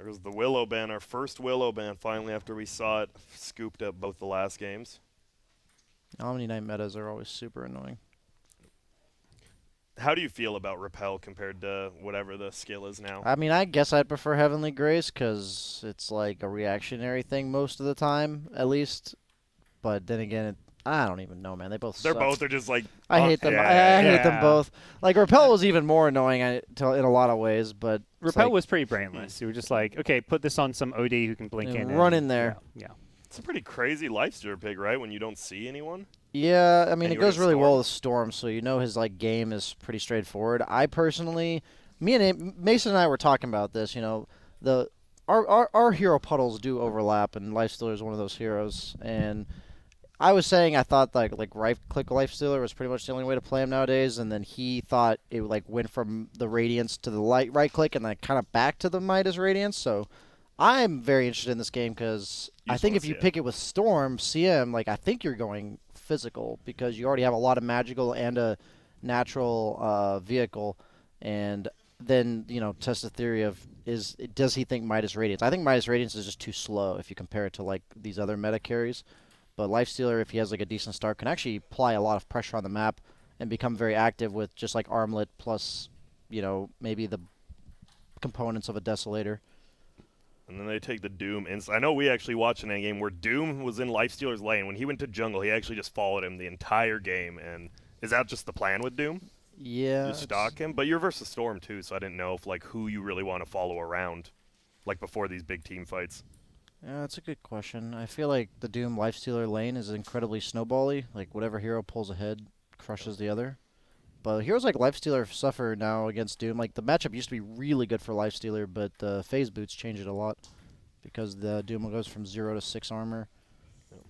There's the Willow ban, our first Willow ban finally after we saw it scooped up both the last games. Omni-Knight metas are always super annoying. How do you feel about Repel compared to whatever the skill is now? I mean, I guess I'd prefer Heavenly Grace because it's like a reactionary thing most of the time, at least. But then again, I don't even know, man. They both They're suck. both are just like... I hate them. I hate them both. Like, Repel was even more annoying in a lot of ways, but... Repel was pretty brainless. You were just like, okay, put this on some OD who can blink in. Run in there. Yeah. It's a pretty crazy lifestealer pick, right, when you don't see anyone? Yeah, I mean, And it goes really well with Storm, so you know his like game is pretty straightforward. I personally... Mason and I were talking about this, you know, our hero puddles do overlap, and Lifestealer is one of those heroes, and... I was saying I thought like right-click Lifestealer was pretty much the only way to play him nowadays, and then he thought it like went from the Radiance to the right-click and then kind of back to the Midas Radiance. So I'm very interested in this game because I think if you pick it with Storm, CM, like I think you're going physical because you already have a lot of magical and a natural vehicle, and then you know test the theory of does he think Midas Radiance? I think Midas Radiance is just too slow if you compare it to like these other meta carries. But Lifestealer, if he has like a decent start, can actually apply a lot of pressure on the map and become very active with just like Armlet plus, you know, maybe the components of a Desolator. And then they take the Doom. And I know we actually watched an endgame where Doom was in Lifestealer's lane. When he went to jungle, he actually just followed him the entire game. And is that just the plan with Doom? Yeah. You stalk him? But you're versus Storm too, so I didn't know if like who you really want to follow around, like before these big team fights. Yeah, that's a good question. I feel like the Doom Lifestealer lane is incredibly snowbally. Like, whatever hero pulls ahead crushes the other. But heroes like Lifestealer suffer now against Doom. Like, the matchup used to be really good for Lifestealer, but the phase boots change it a lot because the Doom goes from 0 to 6 armor. Yep.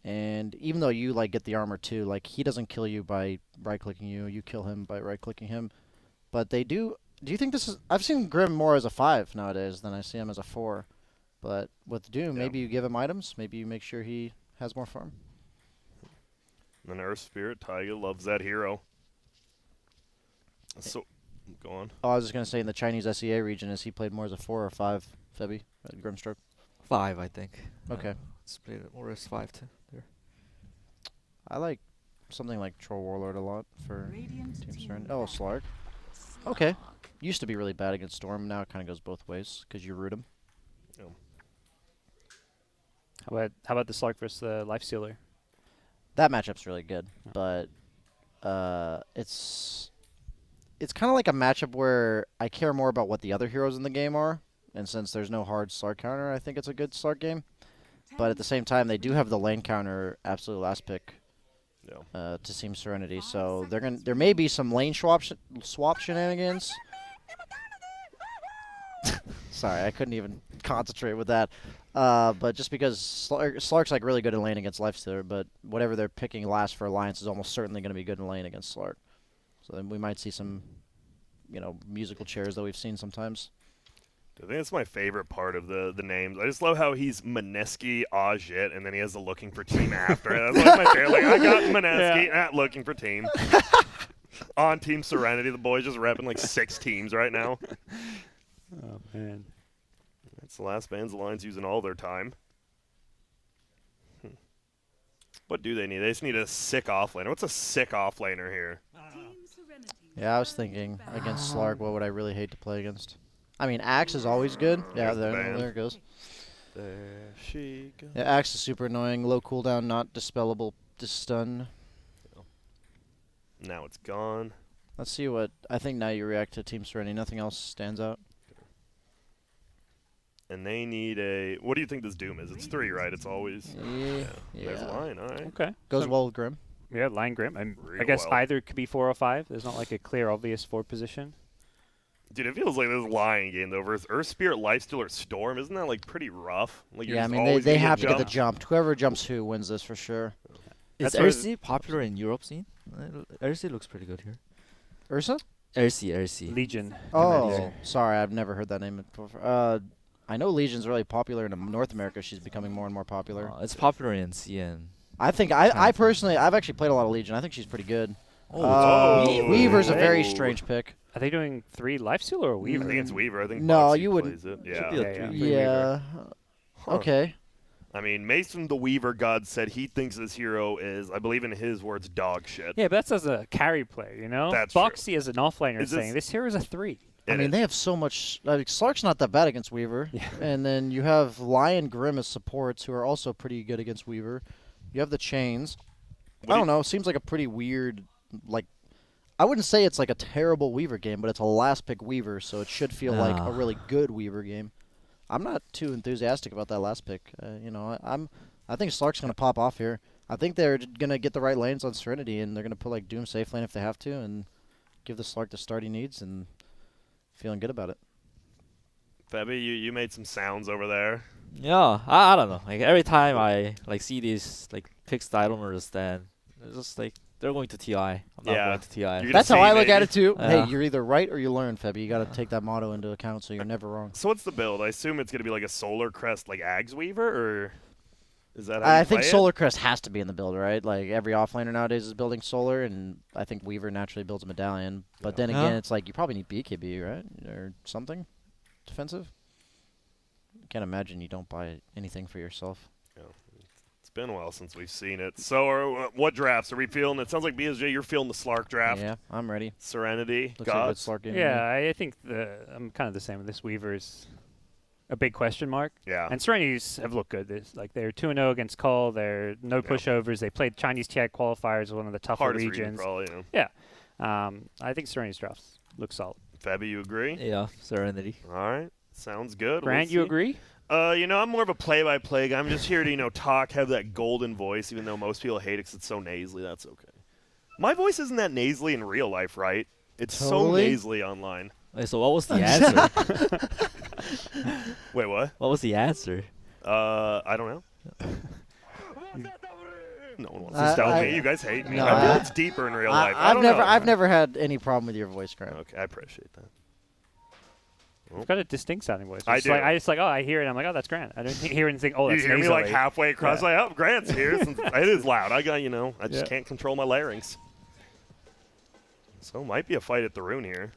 And even though you, like, get the armor too, like, he doesn't kill you by right-clicking you. You kill him by right-clicking him. But they do... Do you think this is... I've seen Grim more as a 5 nowadays than I see him as a 4. But with Doom, maybe you give him items. Maybe you make sure he has more farm. And then Earth Spirit, Taiga loves that hero. So, go on. Oh, I was just going to say in the Chinese SEA region, is he played more as a 4 or 5, Febby, at Grimstroke? 5, I think. Okay. It's played it more as 5 too. There. I like something like Troll Warlord a lot for Team Serenity. Oh, Slark. Okay. Used to be really bad against Storm. Now it kind of goes both ways because you root him. Yeah. How about the Slark versus the Lifestealer? That matchup's really good, but it's kind of like a matchup where I care more about what the other heroes in the game are, and since there's no hard Slark counter, I think it's a good Slark game. But at the same time, they do have the lane counter absolute last pick to Team Serenity, so there may be some lane swap shenanigans. Sorry, I couldn't even concentrate with that. But just because Slark's like really good in lane against Lifestealer, but whatever they're picking last for Alliance is almost certainly going to be good in lane against Slark. So then we might see some, you know, musical chairs that we've seen sometimes. I think that's my favorite part of the names. I just love how he's Mineski, Ajit, and then he has the looking for team after it. That's like my favorite. Like, I got Mineski, looking for team. On Team Serenity, the boys just repping like 6 teams right now. Oh, man. That's the last band's lines using all their time. What do they need? They just need a sick offlaner. What's a sick offlaner here? Yeah, I was thinking against Slark, what would I really hate to play against? I mean, Axe is always good. Yeah, there it goes. There she goes. Yeah, Axe is super annoying. Low cooldown, not dispellable stun. Now it's gone. Let's see what... I think now you react to Team Serenity. Nothing else stands out. And they need a... What do you think this Doom is? It's 3, right? It's always... Yeah. There's a line, all right. Okay. Goes well with Grim. Yeah, line Grim. I Real guess well. either could be 4 or 5. There's not like a clear, obvious 4 position. Dude, it feels like this line game, though, versus Earth Spirit, Lifestealer, Storm. Isn't that, like, pretty rough? Like, Yeah, I mean, they have to get the jump. Whoever jumps who wins this for sure. Is Ersi popular in Europe scene? Ersi looks pretty good here. Ursa? Ersi. Legion. Oh, sorry, I've never heard that name before. I know Legion's really popular in North America. She's becoming more and more popular. It's popular in CN. I think I personally, I've actually played a lot of Legion. I think she's pretty good. Oh, Weaver's a very strange pick. Are they doing 3 Lifesteal or a I Weaver? think it's Weaver. I think No, Boxy you wouldn't- plays it. Should Yeah. be a Yeah, three. yeah. Yeah. Huh. Okay. I mean, Mason the Weaver God said he thinks this hero is, I believe in his words, dog shit. Yeah, but that's as a carry player, you know? That's true. Boxy as an offlaner Is is saying this- this hero is a 3. I mean, they have so much. Slark's not that bad against Weaver. Yeah. And then you have Lion Grim as supports who are also pretty good against Weaver. You have the Chains. What I do don't know. Seems like a pretty weird, like, I wouldn't say it's like a terrible Weaver game, but it's a last pick Weaver, so it should feel like a Ah. really good Weaver game. I'm not too enthusiastic about that last pick. I think Slark's gonna pop off here. I think they're gonna get the right lanes on Serenity, and they're gonna put like Doom safe lane if they have to, and give the Slark the start he needs, and feeling good about it. Febby, you made some sounds over there. Yeah, I don't know. Like every time I like see these like picks that I don't understand, it's just like they're going to TI. I'm not Yeah. going to TI. You're gonna That's how see I look at maybe. it too. Yeah. Hey, you're either right or you learn, Febby. You got to take that motto into account, so you're never wrong. So what's the build? I assume it's going to be like a Solar Crest like Ags Weaver, or is that how I you think play it? Solar Crest has to be in the build, right? Like every offlaner nowadays is building Solar, and I think Weaver naturally builds a medallion. But then Yeah. again, it's like you probably need BKB, right, or something defensive. Can't imagine you don't buy anything for yourself. It's been a while since we've seen it. So what drafts are we feeling? It sounds like BSJ, you're feeling the Slark draft. Yeah, I'm ready. Serenity, Looks like a good Gods. Slark game. to Yeah, I think I'm kind of the same with this. Weaver's a big question mark. Yeah. And Serenities have looked good. They're 2-0 against Call. They're no pushovers. They played Chinese TI qualifiers, one of the tougher Hardest region, regions. probably. Yeah. I think Serenity's drafts look solid. Febby, you agree? Yeah, Serenity. All right. Sounds good. Grant, We'll you see. agree? I'm more of a play-by-play guy. I'm just here to, talk, have that golden voice, even though most people hate it because it's so nasally. That's okay. My voice isn't that nasally in real life, right? It's so Totally. nasally online. Wait, so what was the answer? Wait, what? What was the answer? I don't know. No one wants to I- tell I- me. You guys hate me. No, I feel I- it's deeper in real life. I I've don't never, know. I've never had any problem with your voice, Grant. Okay, I appreciate that. It's got a distinct sounding voice. I It's do. Like, I just like, oh, I hear it. I'm like, oh, that's Grant. I don't hear it and think, oh, You that's hear me nasally. like halfway across, Yeah. like, oh, Grant's here. Since it is loud. I got, I just Yeah. can't control my larynx. So might be a fight at the rune here.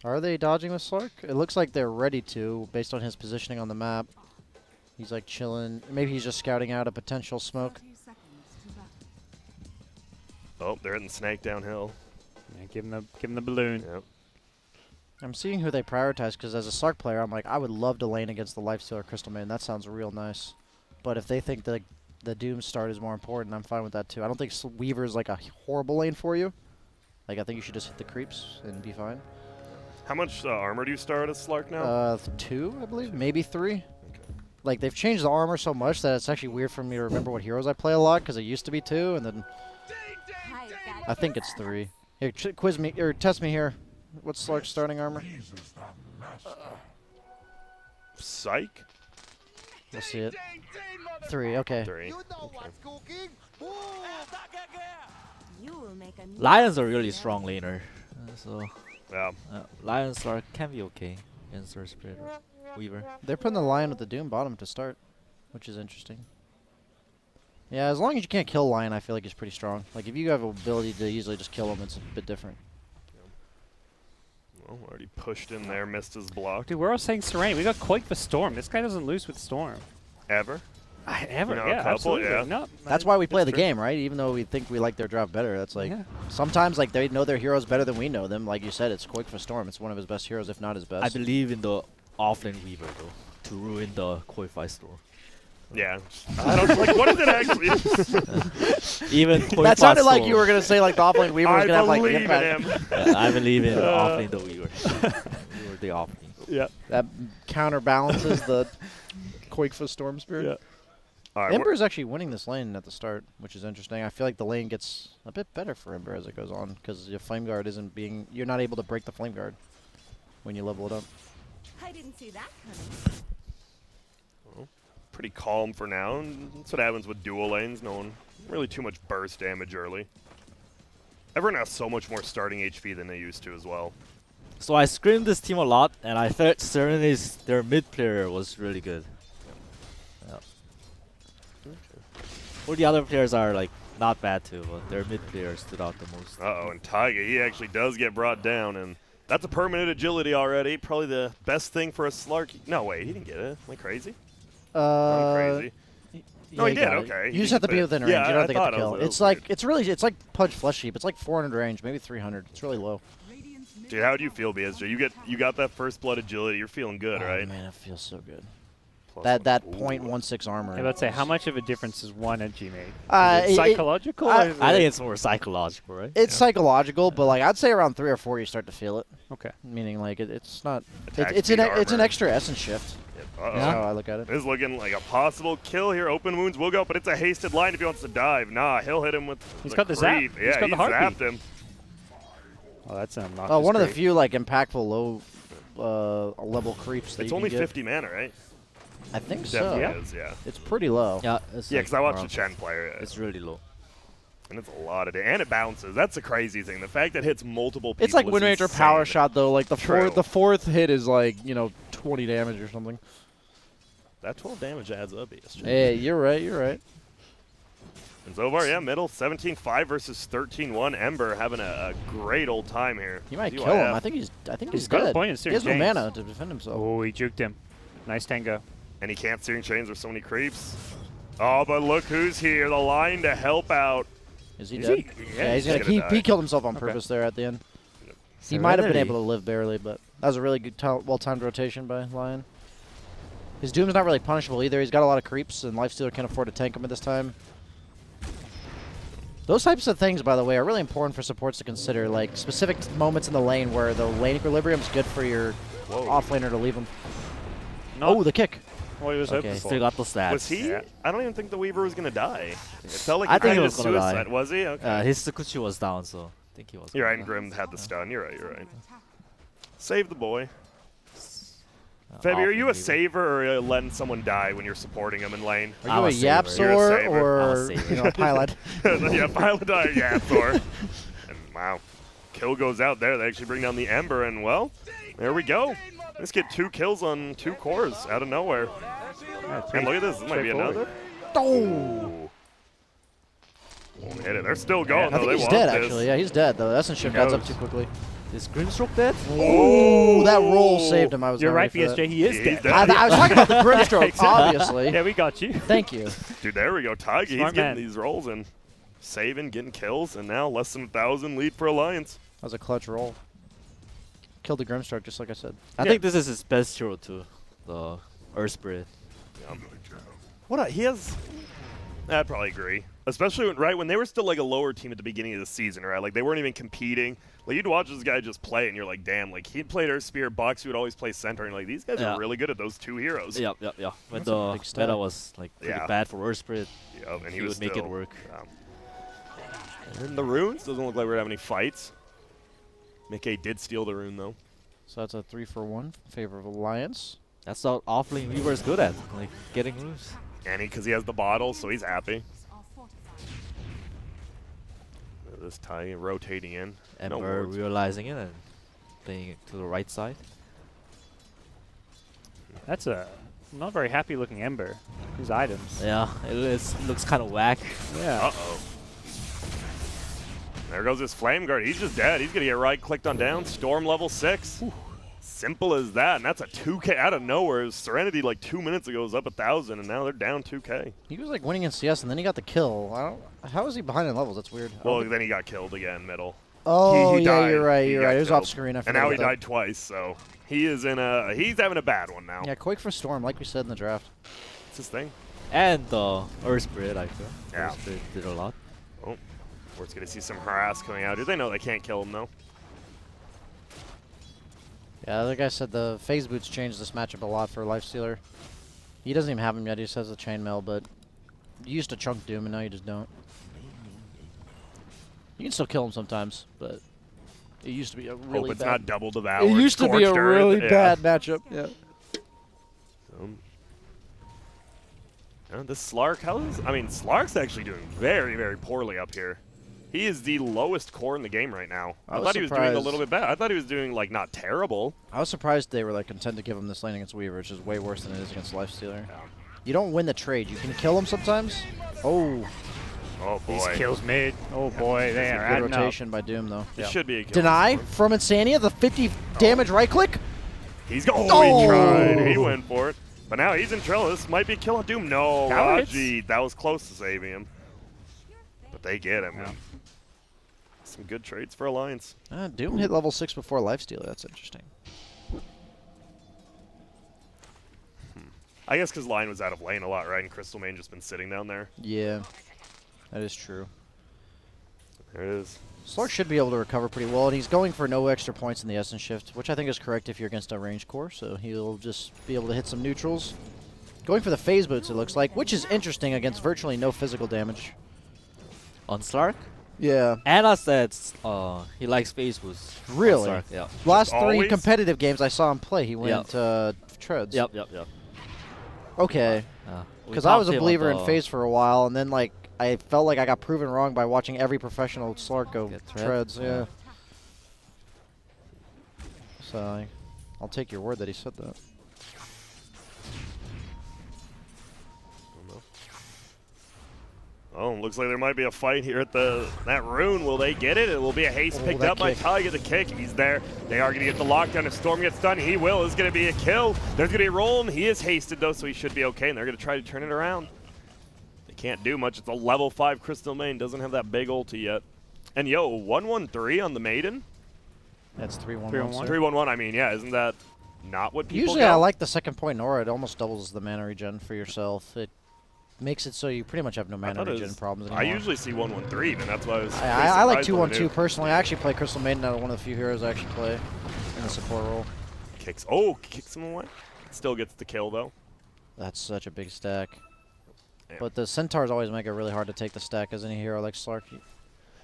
Are they dodging with Slark? It looks like they're ready to, based on his positioning on the map. He's like chilling. Maybe he's just scouting out a potential smoke. Oh, they're hitting Snake downhill. Yeah, give him the balloon. Yep. I'm seeing who they prioritize because as a Slark player, I'm like, I would love to lane against the Lifestealer Crystal Maiden. That sounds real nice. But if they think that the Doom start is more important, I'm fine with that too. I don't think Weaver is like a horrible lane for you. Like, I think you should just hit the creeps and be fine. How much armor do you start at Slark now? 2, I believe, maybe 3. Like, they've changed the armor so much that it's actually weird for me to remember what heroes I play a lot because it used to be 2, and then I think it's 3. Here, quiz me or test me here. What's Slark's starting armor? Psych? We'll see it. 3. Okay. 3. Lions are really strong laner, so Yeah. Lions are can be okay against our Spirit Weaver. They're putting the Lion with the Doom bottom to start, which is interesting. Yeah, as long as you can't kill Lion, I feel like he's pretty strong. Like, if you have an ability to easily just kill him, it's a bit different. Well, already pushed in there, missed his block. Dude, we're all saying Serenity. We got Quake for Storm. This guy doesn't lose with Storm. Ever? Ever, a yeah, couple, absolutely. yeah. No, That's why we play the true. game, right? Even though we think we like their draft better. That's like, Yeah. sometimes like they know their heroes better than we know them. Like you said, it's Quake for Storm. It's one of his best heroes, if not his best. I believe in the offlane Weaver though to ruin the Koi store. Yeah. I don't like. What is it actually? Even That sounded like you were gonna say like the offlane Weaver was I gonna have like believe in impact. him. I believe in offlane the Weaver. We were the offlane. Yeah. That counterbalances the Quake for Storm spirit. Yeah. All right, Ember is actually winning this lane at the start, which is interesting. I feel like the lane gets a bit better for Ember as it goes on because your Flame Guard isn't being. You're not able to break the Flame Guard when you level it up. I didn't see that coming. pretty calm for now. And that's what happens with dual lanes. No one really too much burst damage early. Everyone has so much more starting HP than they used to as well. So I screamed this team a lot, and I thought Serenity's their mid player was really good. Yeah. All the other players are like not bad too, but their mid player stood out the most. Uh-oh, and Taiga, he actually does get brought down, and That's a permanent agility already. Probably the best thing for a Slark. No, wait, he didn't get it. Am I crazy? I'm crazy. No, he did. got it. Okay. You he just have to didn't be fit. within range. Yeah, You don't have to get thought the I kill. was- that It's was like weird. it's really Pudge Flesh Sheep. It's like 400 range, maybe 300. It's really low. Dude, how do you feel, BSJ? You got that first blood agility. You're feeling good, Oh right? man, it feels so good. Plus That one. Ooh. .16 armor. Yeah, let's say, how much of a difference is one NG make? Uh, Is it psychological? or is I it- think it's more psychological, right? It's psychological, but like I'd say around 3 or 4 you start to feel it. Okay. Meaning like it's not. Attack It's speed an armor. extra essence shift. Uh-oh. That's how I look at it. This is looking like a possible kill here. Open wounds will go, but it's a hasted line if he wants to dive. Nah, he'll hit him with He's got the zap. creep. He's Yeah, got he the heartbeat. zapped him. Oh, that's an obnoxious Oh, one of the creep. few like impactful low level creeps that It's you only can get. 50 mana, right? I think Definitely so. is, yeah. It's pretty low. Yeah, it's Yeah, like because I watched the around- Chen player, It's really low. and it's a lot of damage. And it bounces. That's the crazy thing. The fact that it hits multiple people It's like is Wind Ranger power insane. shot though. Like True. the fourth hit is like 20 damage or something. That 12 damage adds up, BSJ. Hey, you're right. You're right. And Zovar, yeah, middle, 17-5 versus 13-1. Ember having a great old time here. He might DYF. kill him. I think he's He's got a dead. point in He has no Searing mana Chains. to defend himself. Oh, he juked him. Nice tango. And he can't Searing Chains. There's so many creeps. Oh, but look who's here. The line to help out. Is he Is dead? he? Yeah, he's he's gonna. gonna die. He killed himself on Okay. purpose there at the end. He might have been Serenity. able to live barely, but that was a really good, well-timed rotation by Lion. His Doom's not really punishable either. He's got a lot of creeps, and Lifestealer can't afford to tank him at this time. Those types of things, by the way, are really important for supports to consider. Like specific moments in the lane where the lane equilibrium is good for your off-laner to leave him. Not Oh, the kick. what he was Okay. hoping for. Still got the stats. Was he? Yeah. I don't even think the Weaver was going to die. It felt like I think he kinda was gonna die. suicide. Was he? Okay. His Sakuchi was down, so I think he was. You're right, gonna and die. Grim had the stun. You're right, you're right. Save the boy. Uh, Febby, are you a often saver or letting someone die when you're supporting him in lane? Are I'm you a a saver. You're a Yapsor saver. I'm a or saver. a pilot? Yeah, pilot die, yeah, Thor. And wow. Kill goes out there. They actually bring down the Ember, and well, there we go. Let's get 2 kills on 2 cores out of nowhere. Yeah, And look at this. This might be straightforward. another. Oh! Won't hit it. They're still going, I though. think They he's want dead, this. actually. Yeah, he's dead, though. Essence shift adds up goes. too quickly. Is Grimstroke dead? Oh, that roll saved him. I was You're not right, ready for that. BSJ. He is He's dead. dead. I was talking about the Grimstroke, Exactly. obviously. Yeah, we got you. Thank you. Dude, there we go. Tiger, he's Smart getting man. these rolls and saving, getting kills, and now less than 1,000 lead for Alliance. That was a clutch roll. Killed the Grimstroke, just like I said. I think this is his best hero too. The Earth Spirit. He has. I'd probably agree. Especially when they were still like a lower team at the beginning of the season, right? Like they weren't even competing. Like you'd watch this guy just play, and you're like, damn. Like he'd played Earth Spear, Boxy would always play center, and like these guys Yeah. are really good at those 2 heroes. Yep. When That's a the big stat. meta was like pretty Yeah. bad for Earth Spirit, Yep, and he was would make it still- work. And then the runes doesn't look like we're having any fights. Mickey did steal the rune though. So that's a 3-for-1 in favor of Alliance. That's what offlane Weaver is good at, like getting moves. And because he has the bottle, so he's happy. This tie rotating in. And No we're words. realizing it and playing it to the right side. That's a not very happy looking Ember. His items. Yeah, looks kind of whack. Yeah. Uh-oh. There goes his Flame Guard. He's just dead. He's going to get right-clicked on down. Storm level 6. Simple as that. And that's a 2K out of nowhere. Serenity like 2 minutes ago was up 1,000, and now they're down 2K. He was like winning in CS, and then he got the kill. How is he behind in levels? That's weird. I don't Well, think- then he got killed again, middle. oh, he yeah, died. you're right. He You're got right. It was killed. off screen. I And forgot now he about that. died twice, so he is he's having a bad one now. Yeah, Quake for Storm, like we said in the draft. It's his thing. And the Earth Spirit, I feel. Yeah. Earth Spirit did a lot. Oh, we're going to see some harass coming out. Do they know they can't kill him, though? Yeah, like I said, the phase boots changed this matchup a lot for Lifestealer. He doesn't even have him yet. He just has the chainmail, but you used to chunk Doom, and now you just don't. You can still kill him sometimes, but it used to be a really Hope it's bad. not double devour. It used to be a Scorched Earth. really Yeah. bad matchup. Yeah. This Slark, Slark's actually doing very, very poorly up here. He is the lowest core in the game right now. I I was thought he was doing a surprised. little bit bad. I thought he was doing, like, not terrible. I was surprised they were like content to give him this lane against Weaver, which is way worse than it is against Lifestealer. You don't win the trade. You can kill him sometimes. Oh, Oh These boy. kills made. Oh boy, they are Good adding up. rotation by Doom, though. This should be a kill. Deny from Insania, the 50 damage right click. He's going. Oh! He tried. He went for it. But now he's in trouble. This might be a kill on Doom. No, Cowards. Raji. That was close to saving him. But they get him. Yeah. Some good trades for Alliance. Doom hit level 6 before lifesteal. That's interesting. I guess because Lion was out of lane a lot, right? And Crystal Main just been sitting down there. Yeah, that is true. There it is. Slark should be able to recover pretty well, and he's going for no extra points in the Essence Shift, which I think is correct if you're against a range core, so he'll just be able to hit some neutrals. Going for the phase boots, it looks like, which is interesting against virtually no physical damage. On Slark? Yeah. Anna said he likes phase boost. on Really? Slark, yeah. Last 3 always? competitive games I saw him play, he went Yep. treads. Yep. Okay. We Because I was talked a about believer in the- phase for a while, and then like I felt like I got proven wrong by watching every professional Slark go Get tread? treads. Yeah. Yeah. So I'll take your word that he said that. Oh, looks like there might be a fight here at that rune. Will they get it? It will be a haste Oh, picked that up by kick. Ty. Get the kick. He's there. They are going to get the lockdown. If Storm gets done, he will. It's going to be a kill. There's going to be a roll, and he is hasted, though, so he should be okay, and they're going to try to turn it around. They can't do much. It's a level 5 Crystal Main. Doesn't have that big ulti yet. And, yo, 1-1-3 on the Maiden? That's 3-1. 3-1-1. 3-1-1, I mean, yeah, isn't that not what people Usually go? I like the second point Nora. It almost doubles the mana regen for yourself. It makes it so you pretty much have no I mana thought it regen was- problems I anymore. usually see 1-1-3, and that's why I was pretty I like surprised when I 2-1-2 knew. personally. I actually play Crystal Maiden out of one of the few heroes I actually play in the support role. Kicks. Oh, kicks him away. Still gets the kill, though. That's such a big stack. Damn. But the Centaurs always make it really hard to take the stack as any hero like Slark.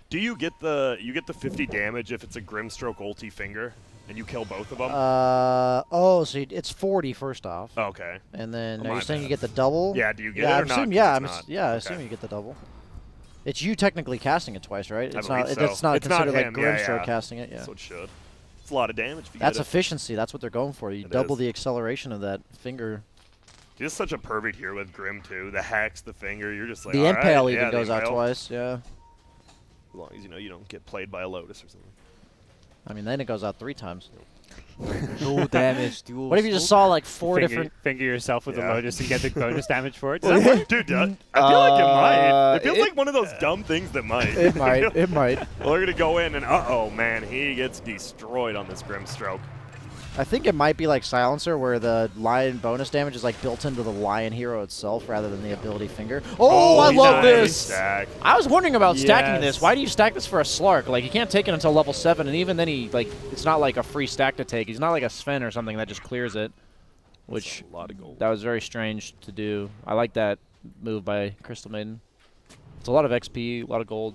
Do you get the 50 damage if it's a Grimstroke ulti finger and you kill both of them? It's 40 first off. Oh, okay. And then Oh, are my you saying you bad. get the double? Yeah, do you get yeah, it or I not? assume, 'Cause yeah, it's not. I Okay. assume you get the double. It's you technically casting it twice, right? I It's believe not. so. It's not It's not considered like him, yeah, Grimstroke yeah. casting it. Yeah. So it should. It's a lot of damage if you That's get it. efficiency. That's what they're going for. You It double is. the acceleration of that finger. Just such a perfect here with Grim, too. The hex, the finger, you're just like, The all right, impale yeah, even the goes out impale. twice. Yeah. As long as you don't get played by a Lotus or something. I mean, then it goes out 3 times. No damage. Dual What if you just smoke? saw like 4 different? Finger yourself with Yeah. the Lotus and get the bonus damage for it. Does that work? Dude, I feel like it might. It feels it- like one of those dumb things that might. It might. It might. Well, they're going to go in, and uh-oh, man, he gets destroyed on this Grimstroke. I think it might be like Silencer, where the lion bonus damage is like built into the lion hero itself rather than the ability finger. Oh, I nice love this! Stack. I was wondering about stacking this. Yes. Why do you stack this for a Slark? Like, you can't take it until level 7, and even then it's not like a free stack to take. He's not like a Sven or something that just clears it, which That's a lot of gold. that was very strange to do. I like that move by Crystal Maiden. It's a lot of XP, a lot of gold.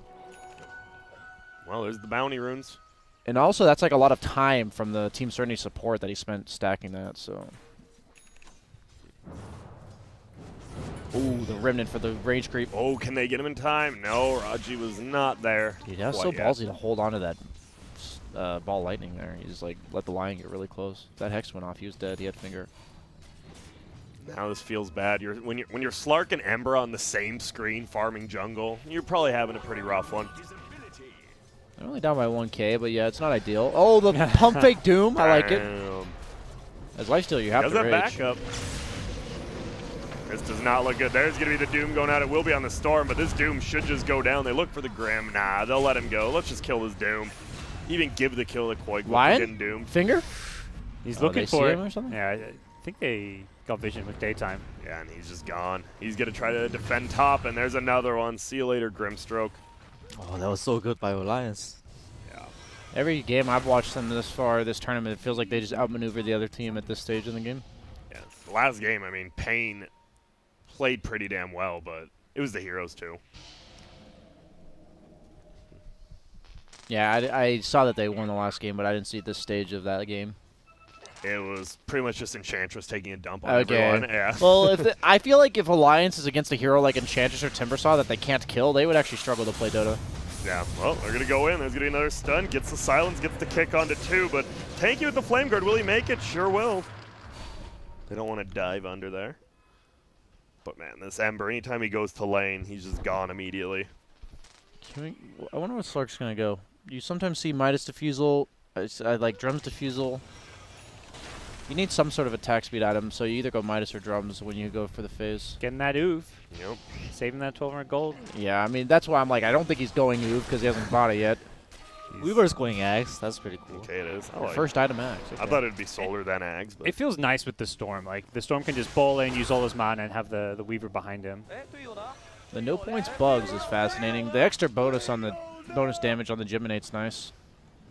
Well, there's the bounty runes. And also, that's like a lot of time from the Team Serenity support that he spent stacking that, so. Ooh, the Remnant for the range creep. Oh, can they get him in time? No, Raji was not there. Dude, that was so quite yet. ballsy to hold on to that ball lightning there. He just like let the lion get really close. If that hex went off, he was dead. He had finger. Now this feels bad. When you're Slark and Ember on the same screen farming jungle, you're probably having a pretty rough one. They're only down by 1k, but yeah, it's not ideal. Oh, the pump fake Doom. I like it. Damn. As lifesteal, you have Does to that rage. backup? This does not look good. There's going to be the Doom going out. It will be on the Storm, but this Doom should just go down. They look for the Grim. Nah, they'll let him go. Let's just kill this Doom. Even give the kill to Quake. Lion? Getting Doom. Finger? He's Oh, looking they see for it. him or something? Yeah, I think they got vision with daytime. Yeah, and he's just gone. He's going to try to defend top, and there's another one. See you later, Grimstroke. Oh, that was so good by Alliance. Every game I've watched them this far, this tournament, it feels like they just outmaneuver the other team at this stage in the game. Yeah, the last game, I mean, Payne played pretty damn well, but it was the heroes too. Yeah, I saw that they won the last game, but I didn't see this stage of that game. It was pretty much just Enchantress taking a dump on Okay. everyone. Yeah. Well, I feel like if Alliance is against a hero like Enchantress or Timbersaw that they can't kill, they would actually struggle to play Dota. Yeah, well, they're going to go in. There's going to be another stun. Gets the silence, gets the kick onto 2, but Tanky with the Flame Guard. Will he make it? Sure will. They don't want to dive under there. But, man, this Ember, anytime he goes to lane, he's just gone immediately. I wonder where Slark's gonna go. You sometimes see Midas Diffusal. I like Drums Diffusal. You need some sort of attack speed item, so you either go Midas or Drums when you go for the phase. Getting that oof. Yep. Saving that 1200 gold. Yeah, I mean, that's why I'm like, I don't think he's going Oov because he hasn't bought it yet. Weaver's going Axe. That's pretty cool. Okay, it is. I Your like first item Axe. I thought it'd be Solar then Ags, but It feels nice with the Storm. Like, the Storm can just bowl in, use all his mana, and have the Weaver behind him. The no points bugs is fascinating. The extra bonus damage on the Geminate's nice.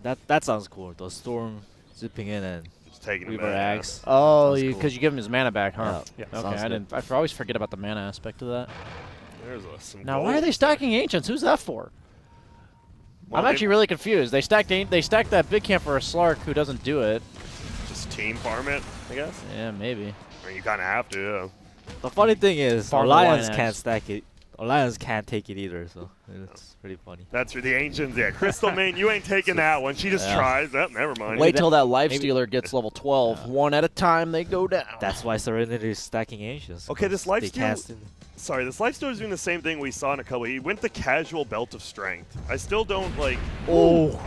That sounds cool. The Storm zipping in and just taking him Weaver back. Axe. Oh, Sounds because cool. you give him his mana back, huh? Yeah. Okay, Sounds good. I always forget about the mana aspect of that. There's some Now, gold. why are they stacking Ancients? Who's that for? Well, I'm actually really confused. They stacked that big camp for a Slark who doesn't do it. just team farm it, I guess. Yeah, maybe. I mean, you kind of have to. Yeah. The funny thing is, Farm the Alliance Lion can't Axe. stack it. Alliance can't take it either, so it's pretty funny. That's for the ancients. Yeah, Crystal Main, you ain't taking that one. She just Yeah. tries. Oh, never mind. Wait till that Life maybe- Stealer gets level 12. One at a time, they go down. That's why Serenity is stacking Ancients. Okay, this 'cause life they steal- can't steal- Sorry, this Lifestealer is doing the same thing we saw in a couple. He went the casual belt of strength. I still don't like. Oh.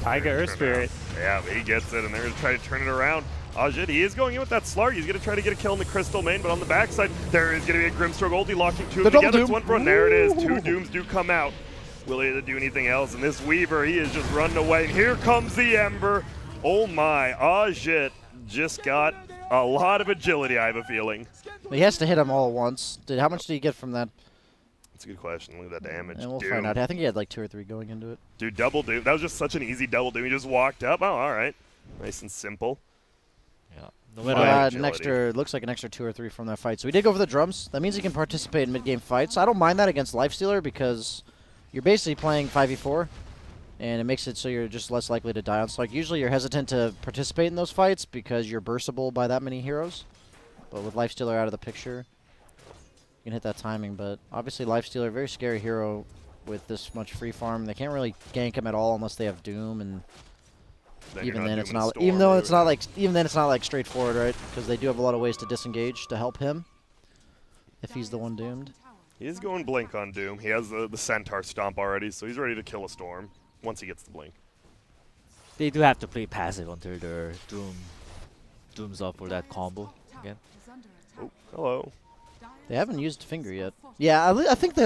Tiger Earth Spirit. Yeah, but he gets it, and they're going to try to turn it around. Oh shit, he is going in with that Slark. He's going to try to get a kill in the Crystal Main, but on the backside, there is going to be a Grimstroke ulti locking two The of them double together. It's doom. one for one. There it is. Two Dooms do come out. Will he do anything else? And this Weaver, he is just running away. And here comes the Ember. Oh my, Ajit just got a lot of agility, I have a feeling. He has to hit them all at once. How much did he get from that? That's a good question. Look at that damage. And we'll Doom. find out. I think he had like 2 or 3 going into it. Dude, double Doom. That was just such an easy double Doom. He just walked up. Oh, all right. Nice and simple. Yeah. No matter Fine. what. An agility. extra, looks like an extra 2 or 3 from that fight. So he did go for the drums. That means he can participate in mid-game fights. I don't mind that against Lifestealer because you're basically playing 5v4, and it makes it so you're just less likely to die on Slug. Usually you're hesitant to participate in those fights because you're burstable by that many heroes. But with Lifestealer out of the picture, you can hit that timing. But obviously Lifestealer, very scary hero with this much free farm. They can't really gank him at all unless they have Doom, and Then you're even then doing it's the not. storm Even though or it's not like, even then it's not like straightforward, right? Because they do have a lot of ways to disengage to help him if he's the one doomed. He is going Blink on Doom. He has the Centaur Stomp already, so he's ready to kill a Storm once he gets the Blink. They do have to play passive until their Doom's up for that combo again. Oh, hello. They haven't used Finger yet. Yeah, I think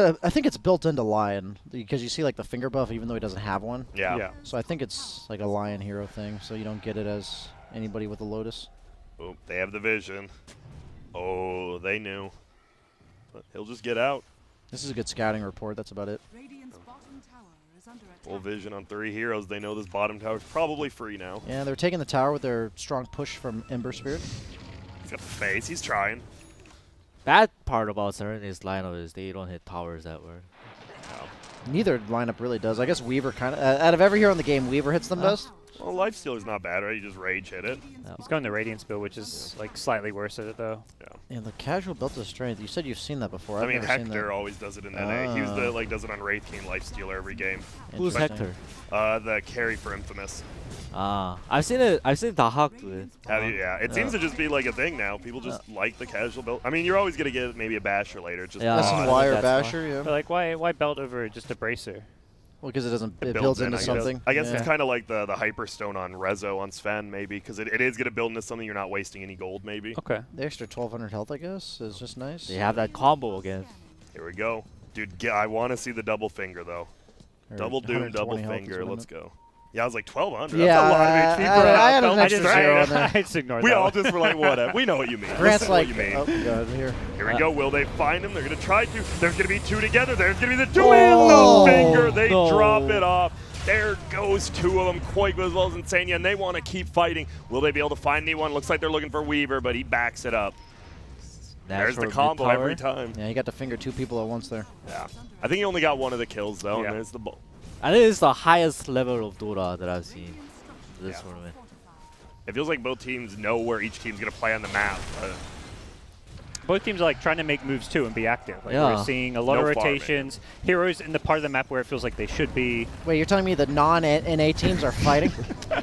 it's built into Lion because you see like the Finger buff even though he doesn't have one. Yeah. So I think it's like a Lion hero thing, so you don't get it as anybody with a Lotus. Oh, they have the vision. Oh, they knew. But he'll just get out. This is a good scouting report. That's about it. Full vision on 3 heroes. They know this bottom tower's probably free now. Yeah, they're taking the tower with their strong push from Ember Spirit. He's got the face. He's trying. Bad part about Serenity's lineup is they don't hit towers that well. Neither lineup really does. I guess Weaver kind of out of every hero in the game, Weaver hits them best. Well, Lifestealer's not bad, right? You just rage hit it. He's going the Radiance build, which is like slightly worse at it though. And the casual built of strength. You said you've seen that before. I I've mean, never seen Hector that. always does it in NA. He was the Ah. does it on Wraith King Lifestealer every game. Who's Interesting. Hector? The carry for Infamous. I've seen it. I've seen Dahak do it. Have you? Yeah, it seems to just be like a thing now. People just like the casual build. I mean, you're always gonna get maybe a Basher later. It's just Yeah. Less I than think Y or that's Basher, yeah. But like, why belt over just a Bracer? Well, because it doesn't. It builds builds in, into I guess. something. I guess Yeah. it's kind of like the Hyperstone on Rezo on Sven, maybe, because it is going to build into something you're not wasting any gold, maybe. Okay. The extra 1,200 health, I guess, is just nice. They have that combo again. Here we go. Dude, I want to see the double finger, though. Or Double Doom, 120 double health is finger. what I Let's meant. go. Yeah, I was like 1,200. Yeah, That's a lot of HP I per had an belt extra strength. zero on there. I just ignored We that all one. just were like, whatever. We know what you mean. Grant's Listen like, what you mean. oh god, here. Here we go. Will they find him? They're going to try to. There's going to be 2 together. There's going to be the 2 Oh, in the finger. They no. drop it off. There goes 2 of them. Quake as well as Insania, and they want to keep fighting. Will they be able to find anyone? Looks like they're looking for Weaver, but he backs it up. There's the Natural combo mid-tower. every time. Yeah, he got to finger 2 people at once there. Yeah. I think he only got 1 of the kills, though, Yeah. and there's the ball. I think it's the highest level of Dota that I've seen this Yeah. tournament. It feels like both teams know where each team's going to play on the map. Both teams are like trying to make moves too and be active. Like Yeah. we're seeing a lot No of farming. rotations. Heroes in the part of the map where it feels like they should be. Wait, you're telling me the non-NA teams are fighting? Well,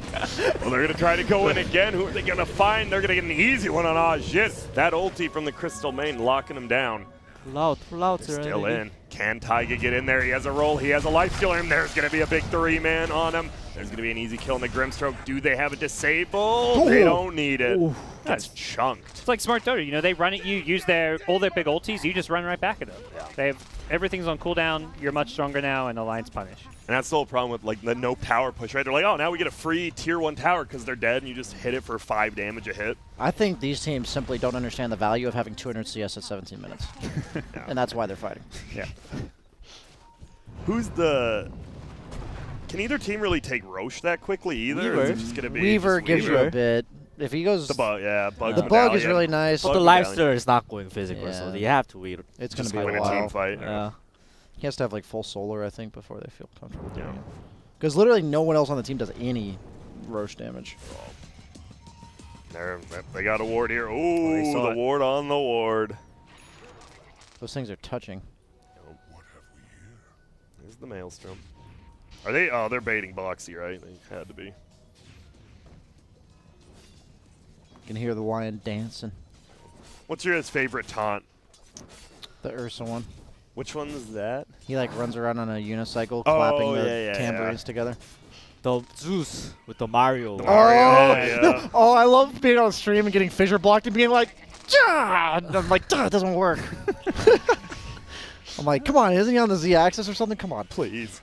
they're going to try to go in again. Who are they going to find? They're going to get an easy one on Ajit. That ulti from the Crystal Main locking him down. Pull out They're still Serenity. in. Can Taiga get in there? He has a roll. He has a life stealer, and there's going to be a big 3-man on him. There's going to be an easy kill in the Grimstroke. Do they have a disable? They don't need it. That's chunked. It's like smart Dota. You know, they run at you, use all their big ultis. You just run right back at them. Yeah. They have everything's on cooldown. You're much stronger now, and Alliance punish. And that's the whole problem with like the no power push, right? They're like, oh, now we get a free tier 1 tower because they're dead, and you just hit it for 5 damage a hit. I think these teams simply don't understand the value of having 200 CS at 17 minutes. And that's why they're fighting. Yeah. Who's the... Can either team really take Roche that quickly either? Or is it just gonna be Weaver just gives you Weaver? a bit. If he goes... The bug, yeah. Bug's The bug is medallion. really nice. But Bug the life medallion. stealer is not going physical, so Yeah. they have to wait. It's going Just to be a win a team while. fight. Yeah. He has to have like full solar, I think, before they feel comfortable doing Yeah. it. Because literally no one else on the team does any Roche damage. They got a ward here. Ooh, they saw the it. ward on the ward. Those things are touching. There's the Maelstrom. Are they? Oh, they're baiting Boxy, right? They had to be. You can hear the lion dancing. What's your guys' favorite taunt? The Ursa one. Which one is that? He like runs around on a unicycle, Oh, clapping the yeah, tambourines together. The Zeus with the Mario. The Mario, yeah. Oh, I love being on stream and getting fissure blocked and being like, "Jah!" And I'm like, "Duh, it doesn't work." I'm like, come on, isn't he on the Z-axis or something? Come on. Please.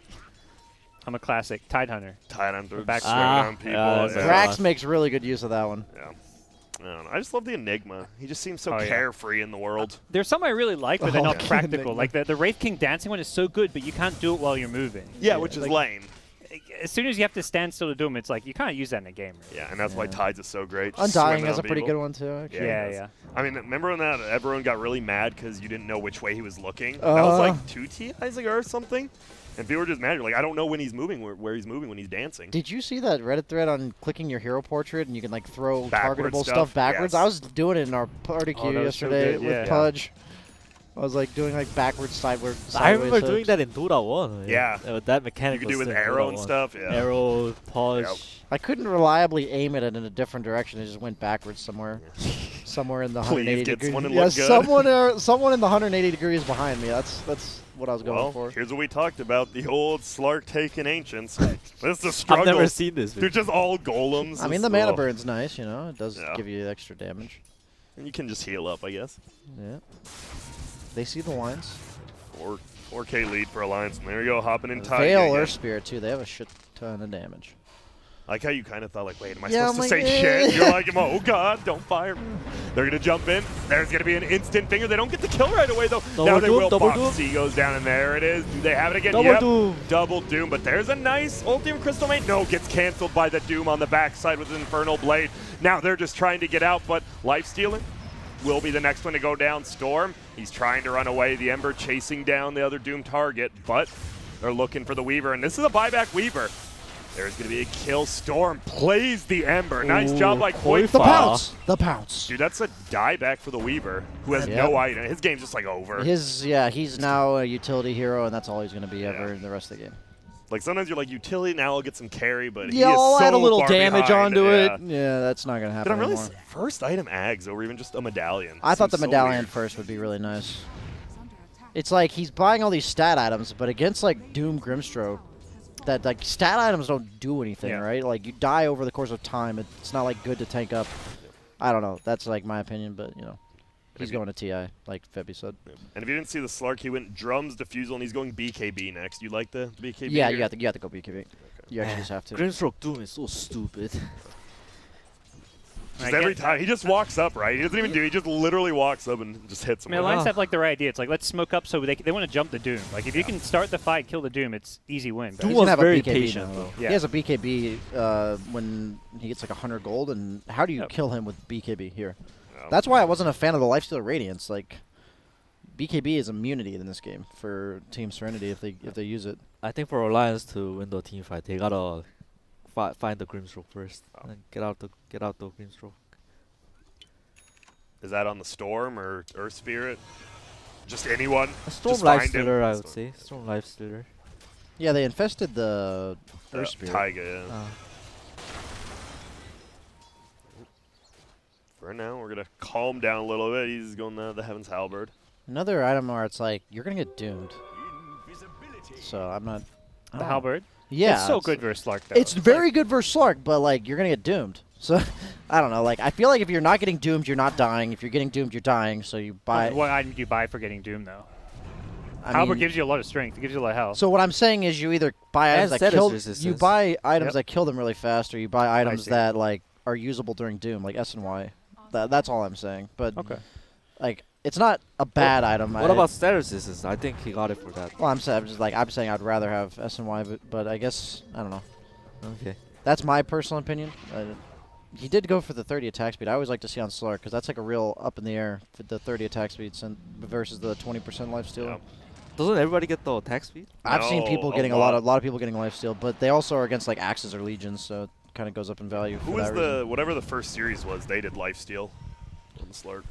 I'm a classic Tide Hunter. Tied on through back- on people. yeah, that's Grax makes really good use of that one. Yeah. I don't know. I just love the Enigma. He just seems so Oh, yeah. carefree in the world. There's some I really like, but they're Oh, not God. practical. Like the Wraith King dancing one is so good, but you can't do it while you're moving. Yeah, which is like, lame. As soon as you have to stand still to do them, it's like you can't use that in a game. Really. Yeah, and that's why Yeah. Tides is so great. just Undying swimming has on a pretty people. good one too, actually. Yeah, he yeah. does. I mean, remember when that everyone got really mad because you didn't know which way he was looking? That was like 2 TIs ago or something. And people were just mad. You're like, I don't know when he's moving, where he's moving when he's dancing. Did you see that Reddit thread on clicking your hero portrait and you can like throw Backward targetable stuff? stuff backwards? Yes. I was doing it in our party queue that was so yesterday good, with yeah. Pudge. I was like doing like backwards, sideways. I remember sideways doing hooks. that in Dota 1. Yeah. With that mechanic. You could do was with in arrow Dota and 1. stuff. Yeah. Arrow, pause. Yep. I couldn't reliably aim it in a different direction. It just went backwards somewhere, somewhere in the Please 180 get degrees. someone and Yeah, look good. someone in the 180 degrees behind me. That's what I was going Well, for. here's what we talked about: the old Slark taking ancients. This is the I've struggle. never seen this. They're just all golems. I mean, It's- the mana oh. burn's nice. You know, it does Yeah. give you extra damage. And you can just heal up, I guess. Yeah. They see the lines. 4K lead for Alliance, and there you go, hopping in Tide. Veil or Spirit too. They have a shit ton of damage. I like how you kind of thought, like, wait, am I Yeah, supposed to I'm say like, eh. shit? You're like, oh god, don't fire me. They're gonna jump in. There's gonna be an instant finger. They don't get the kill right away though. Double now they doom, will. double Boxy goes down, and there it is. Do they have it again? Double Yep. doom. Double doom. But there's a nice ultimate crystal mate. No, gets canceled by the doom on the backside with an infernal blade. Now they're just trying to get out, but life stealing will be the next one to go down. Storm, he's trying to run away. The Ember chasing down the other Doom target, but they're looking for the Weaver, and this is a buyback Weaver. There's going to be a kill. Storm plays the Ember. Nice job by Coit. The Wow. pounce. The pounce. Dude, that's a dieback for the Weaver, who has Yep. no item. His game's just like over. He's now a utility hero, and that's all he's going to be ever Yeah. in the rest of the game. Like sometimes you're like utility, now I'll get some carry, but he Yeah, is I'll so add a little far damage behind. onto Yeah. it. Yeah, that's not going to Dude, happen I'm really anymore. first item Ags over even just a medallion. I thought the Seems so medallion weird. first would be really nice. It's like he's buying all these stat items, but against like Doom Grimstroke, that like stat items don't do anything, Yeah. right? Like you die over the course of time. It's not like good to tank up. I don't know. That's like my opinion, but you know, he's Maybe- going to TI, like Febby said. And if you didn't see the Slark, he went drums, diffusal, and he's going BKB next. You like the BKB? Yeah, here? you have to go BKB. You actually just have to. Grimstroke Doom is so stupid. Just every time he just walks up, right? He doesn't even do. He just literally walks up and just hits I him. mean, with it. Alliance have like the right idea. It's like let's smoke up so they want to jump the Doom. Like if you can start the fight, kill the Doom, it's easy win. But Doom He's was gonna have a very BKB patient, now. though. Yeah. He has a BKB when he gets like 100 gold, and how do you Yep. kill him with BKB here? Yeah. That's why I wasn't a fan of the Lifesteal Radiance. Like, BKB is immunity in this game for Team Serenity if they use it. I think for Alliance to win the team fight, they gotta find the Grimstroke first and get out the Grimstroke. Is that on the Storm or Earth Spirit? Just anyone? A Storm Just find Life him. Stealer, I would Storm. say. Storm Life Stealer. Yeah, they infested the Earth Spirit. Taiga, yeah. Uh, For now, we're going to calm down a little bit. He's going the Heaven's Halberd. Another item where it's like, you're going to get doomed. So I'm not. I The don't know. halberd. Yeah, It's so good versus Slark, though. It's very good versus Slark, but like you're gonna get doomed. So I don't know. Like I feel like if you're not getting doomed, you're not dying. If you're getting doomed, you're dying. So you buy. What item do you buy for getting doomed, though? I Halberd mean, gives you a lot of strength. It gives you a lot of health. so what I'm saying is you either buy items And that status kill. You resistance. buy items Yep. that kill them really fast, or you buy items see. that like are usable during Doom, like S and Y. That's all I'm saying. But Okay. like it's not a bad item. What about status resistance? I think he got it for that. Well, I'm saying I'd rather have S and Y, but I guess I don't know. Okay. That's my personal opinion. He did go for the 30 attack speed. I always like to see on Slark because that's like a real up in the air for the 30 attack speeds and versus the 20% life steal. Yeah. Doesn't everybody get the attack speed? I've seen No, people a getting lot. a lot of people getting life steal, but they also are against like axes or legions, so it kind of goes up in value. Who for was that reason. whatever the first series was? They did lifesteal on the Slark.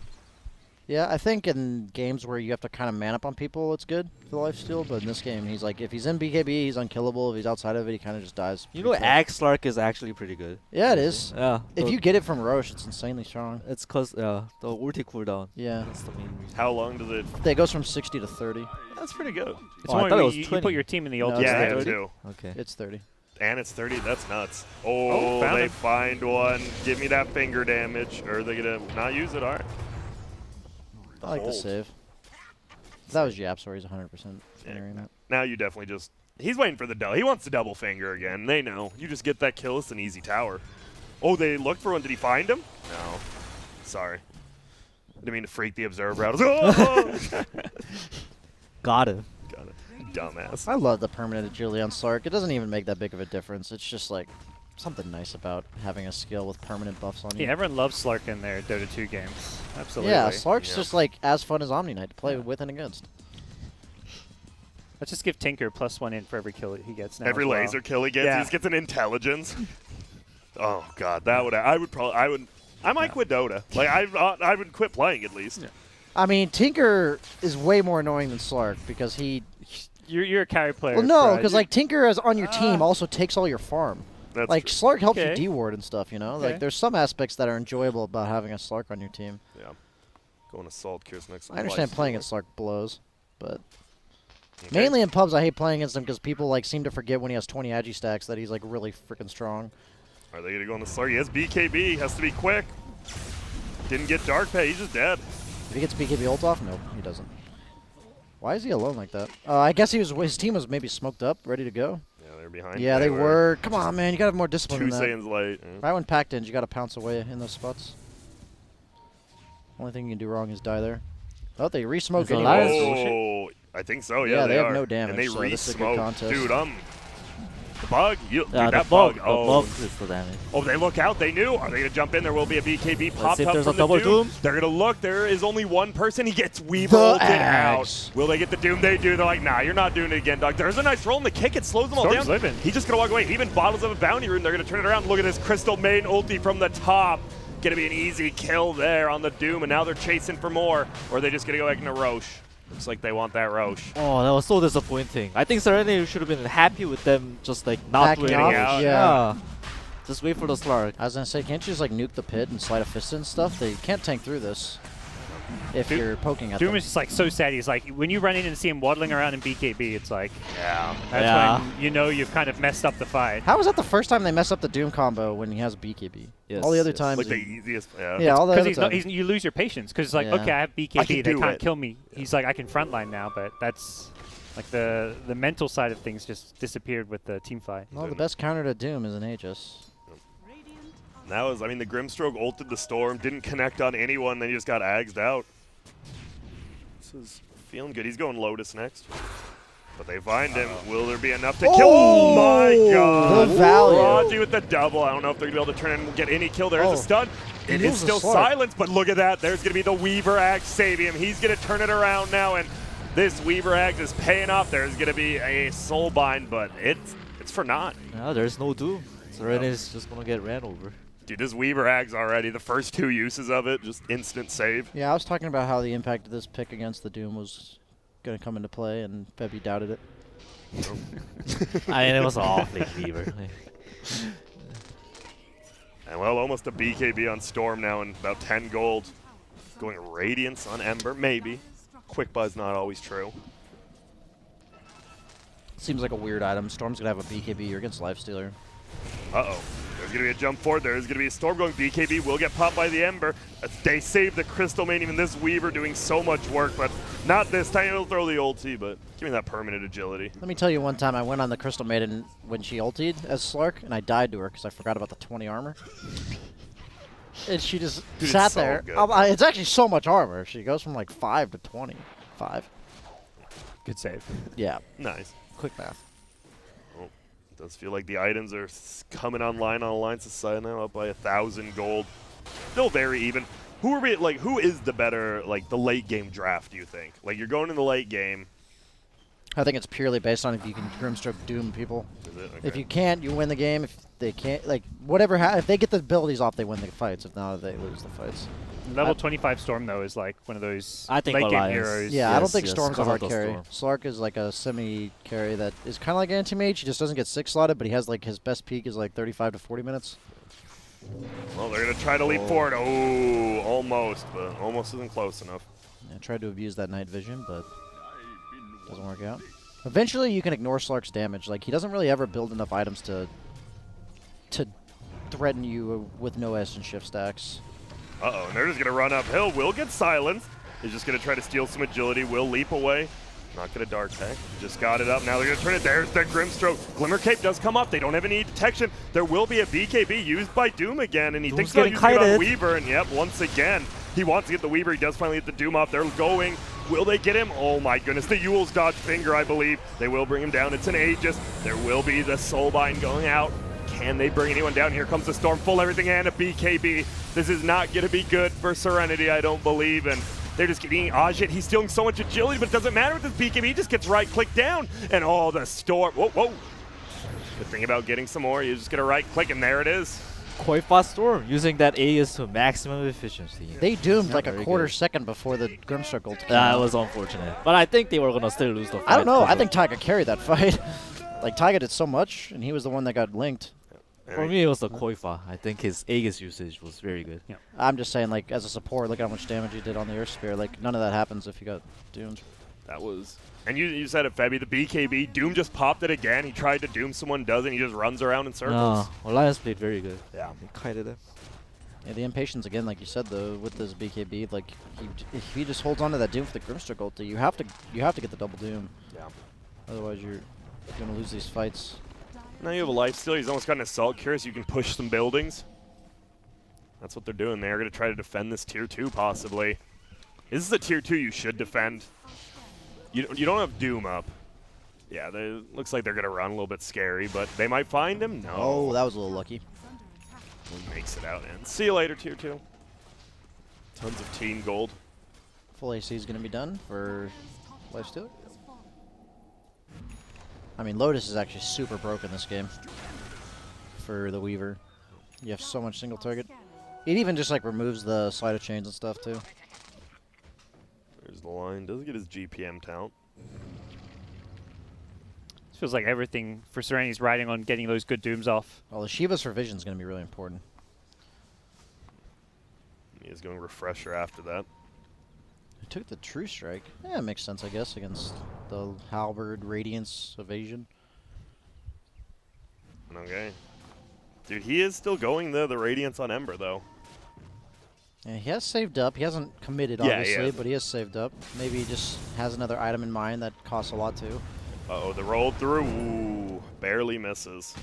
Yeah, I think in games where you have to kind of man up on people, it's good for the life steal. But in this game, he's like, if he's in BKB, he's unkillable. If he's outside of it, he kind of just dies. You know, pretty quick. Axe Slark is actually pretty good. Yeah, it is. Yeah. If you get it from Roche, it's insanely strong. It's cause the ulti cooldown. Yeah, That's the main reason. How long does it? it goes from 60 to 30. That's pretty good. It's Oh, I one thought where it was you 20. put your team in the No, ultimate. it's Yeah, I am 30. too. Okay. It's 30. And it's 30. That's nuts. Oh, Oh, found they him. find one. Give me that finger damage. Or are they gonna not use it? All right. I like the Hold. save. If that was Yaps, where he's 100% Yeah, fingering that. Now you definitely just. He's waiting for the double. He wants the double finger again. They know. You just get that kill. It's an easy tower. Oh, they looked for one. Did he find him? No. Sorry. Didn't mean to freak the observer out. Oh! Got him. Got it. Dumbass. I love the permanent agility on Slark. It doesn't even make that big of a difference. It's just like something nice about having a skill with permanent buffs on you. Yeah, everyone loves Slark in their Dota 2 games. Absolutely. Yeah, Slark's Yeah. just like as fun as Omni Knight to play with and against. Let's just give Tinker +1 in for every kill he gets now. Every as well. laser kill he gets, Yeah. he just gets an intelligence. Oh God, that would. I might quit Dota. Like I would quit playing at least. Yeah. I mean, Tinker is way more annoying than Slark because he. You're a carry player. Well, no, Fred. because like Tinker is on your team also takes all your farm. That's Like true. Slark helps Okay. you D-ward and stuff, you know. Okay. Like there's some aspects that are enjoyable about having a Slark on your team. Yeah. Going assault cures next. I understand playing against Slark blows, but Okay. mainly in pubs I hate playing against him because people like seem to forget when he has 20 agi stacks that he's like really freaking strong. Are they gonna go on the Slurry? He has BKB. Has to be quick. Didn't get Dark Pay. He's just dead. If he gets BKB ult off, nope, he doesn't. Why is he alone like that? I guess his team was maybe smoked up, ready to go. Yeah, they're behind. Yeah, they were. Come on, man, you gotta have more discipline Two than that. seconds late. Yeah. Right when packed ends, you gotta pounce away in those spots. Only thing you can do wrong is die there. Oh, they re-smoke Is it anyways. alive? Oh, I think so. Yeah, Yeah, they have are. no damage, And they so this is a good re-smoke. contest. Dude, the bug. Yeah, Dude, the that bug. The Oh. bug is the damage. Oh, they look out. They knew. Are they going to jump in? There will be a BKB popped see if up there's from a the double Doom. Doom. They're going to look. There is only one person. He gets Weaver The ulted out. Axe. Will they get the Doom? They do. They're like, nah, you're not doing it again, dog. There's a nice roll in the kick. It slows them all Storm's down. living. He's just going to walk away. He even bottles up a bounty rune. They're going to turn it around. Look at this Crystal Main ulti from the top. Going to be an easy kill there on the Doom. And now they're chasing for more. Or are they just going to go back into Roche? Looks like they want that Roche. Oh, that was so disappointing. I think Serenity should have been happy with them just like not Backing doing off? it. out. Yeah. Just wait for the Slark. I was gonna say, can't you just like nuke the pit and slide a fist and stuff? They can't tank through this if Doom- you're poking at Doom them. is just like so sad. He's like, when you run in and see him waddling around in BKB, it's like, Yeah. that's Yeah. when you know you've kind of messed up the fight. How was that the first time they messed up the Doom combo when he has BKB? Yes, All the other yes. times, Like the he- easiest. yeah, all the Because other times. you lose your patience. Because like, Yeah. okay, I have I BKB, can they do can't it. kill me. He's like, I can frontline now, but that's like the mental side of things just disappeared with the team fight. Well, the best counter to Doom is an Aegis. That was, I mean, the Grimstroke ulted the Storm, didn't connect on anyone, then he just got agsed out. This is feeling good. He's going Lotus next. But they find him. Will there be enough to kill? Oh my god! The value. Raji with the double. I don't know if they're going to be able to turn and get any kill. There's Oh. a stun. He It is moves the still Slark. silence, but look at that. There's going to be the Weaver Axe saving him. He's going to turn it around now, and this Weaver Axe is paying off. There's going to be a Soulbind, but it's for naught. Yeah, there's no Doom. Serenity's just gonna get ran over. Dude, this Weaver Axe already, the first two uses of it, just instant save. Yeah, I was talking about how the impact of this pick against the Doom was going to come into play, and Bebby doubted it. I mean, it was awfully Weaver. And well, almost a BKB on Storm now and about 10 gold. Going Radiance on Ember, maybe. Quick Buzz not always true. Seems like a weird item. Storm's gonna have a BKB. You're against Lifestealer. Uh-oh. There's going to be a jump forward. There's going to be a Storm going. BKB will get popped by the Ember. They save the Crystal Main. Even this Weaver doing so much work, but not this time. He'll throw the ulti, but give me that permanent agility. Let me tell you one time I went on the Crystal Maiden when she ultied as Slark, and I died to her because I forgot about the 20 armor. And she just Dude, sat it's so there. good. It's actually so much armor. She goes from like 5 to 20. 5. Good save. Yeah. Nice. Quick math. It does feel like the items are coming online on Alliance Society now, up by 1,000 gold. Still very even. Who are we like? Who is the better like the late game draft? Do you think? Like you're going in the late game. I think it's purely based on if you can Grimstroke Doom people. Is it? If Okay. you can't, you win the game. If they can't, like whatever. If they get the abilities off, they win the fights. If not, they lose the fights. Level 25 Storm, though, is like one of those I think late game Alliance. heroes. Yeah, I don't Yes, think yes, Storm's a because hard of the carry. Storm. Slark is like a semi carry that is kind of like anti-mage. He just doesn't get 6 slotted, but he has like his best peak is like 35 to 40 minutes. Well, they're gonna try to leap forward. Oh, almost, but almost isn't close enough. I tried to abuse that night vision, but doesn't work out. Eventually, you can ignore Slark's damage. Like he doesn't really ever build enough items to threaten you with no S and shift stacks. Uh-oh, and they're just gonna run uphill. Will get silenced. He's just gonna try to steal some agility. Will leap away. Not gonna dark tech. Just got it up. Now they're gonna turn it. There's the Grimstroke. Glimmer Cape does come up. They don't have any detection. There will be a BKB used by Doom again, and he Doom's thinks about getting using it on kited. Weaver, and yep, once again, he wants to get the Weaver. He does finally get the Doom up. They're going. Will they get him? Oh my goodness. The Yule's dodge finger, I believe. They will bring him down. It's an Aegis. There will be the Soulbind going out. Can they bring anyone down? Here comes the Storm, full everything, and a BKB. This is not going to be good for Serenity, I don't believe. And they're just getting Ajit. He's stealing so much agility, but it doesn't matter with this BKB. He just gets right-click down. And oh, the Storm. Whoa, whoa. Good thing about getting some more. You're just going to right-click, and there it is. Quite fast Storm, using that Aegis to maximum efficiency. They doomed Not like a very quarter good. second before the Grimstroke ult came That out. was unfortunate. But I think they were going to still lose the fight. I don't know. I 'cause think Taiga carried that fight. Like Taiga did so much, and he was the one that got linked. for me, it was the Koifa. I think his Aegis usage was very good. I'm just saying, like as a support, look how much damage he did on the Earth Sphere. Like none of that happens if you got doomed. That was... And you said it, Febby, the BKB. Doom just popped it again. He tried to Doom someone, doesn't. He just runs around in circles. No, Alliance played very good. Yeah. They kited him. Yeah, the impatience again, like you said, though, with this BKB, like if he just holds on to that Doom for the Grimstroke ulti, you have to get the double Doom. Yeah. Otherwise, you're gonna lose these fights. Now you have a life steal. He's almost got an assault cure, so you can push some buildings. That's what they're doing. They're going to try to defend this tier 2, possibly. This is a tier 2 you should defend. You don't have Doom up. Yeah, looks like they're going to run a little bit scary, but they might find him. No. Oh, that was a little lucky. He makes it out. And see you later, tier 2. Tons of team gold. Full AC is gonna be done for Lifestealer. I mean, Lotus is actually super broken this game for the Weaver. You have so much single target. It even just like removes the sleight of chains and stuff too. There's the line. Doesn't get his GPM count. It feels like everything for Serenity's riding on getting those good Dooms off. Well, the Shiva's for Vision is going to be really important. He is going refresher after that. I took the True Strike. Yeah, it makes sense, I guess, against the Halberd Radiance Evasion. Okay. Dude, he is still going the Radiance on Ember, though. Yeah, he has saved up. He hasn't committed, Yeah, he obviously, hasn't. but he has saved up. Maybe he just has another item in mind that costs a lot, too. Uh-oh, the roll through. Ooh, barely misses.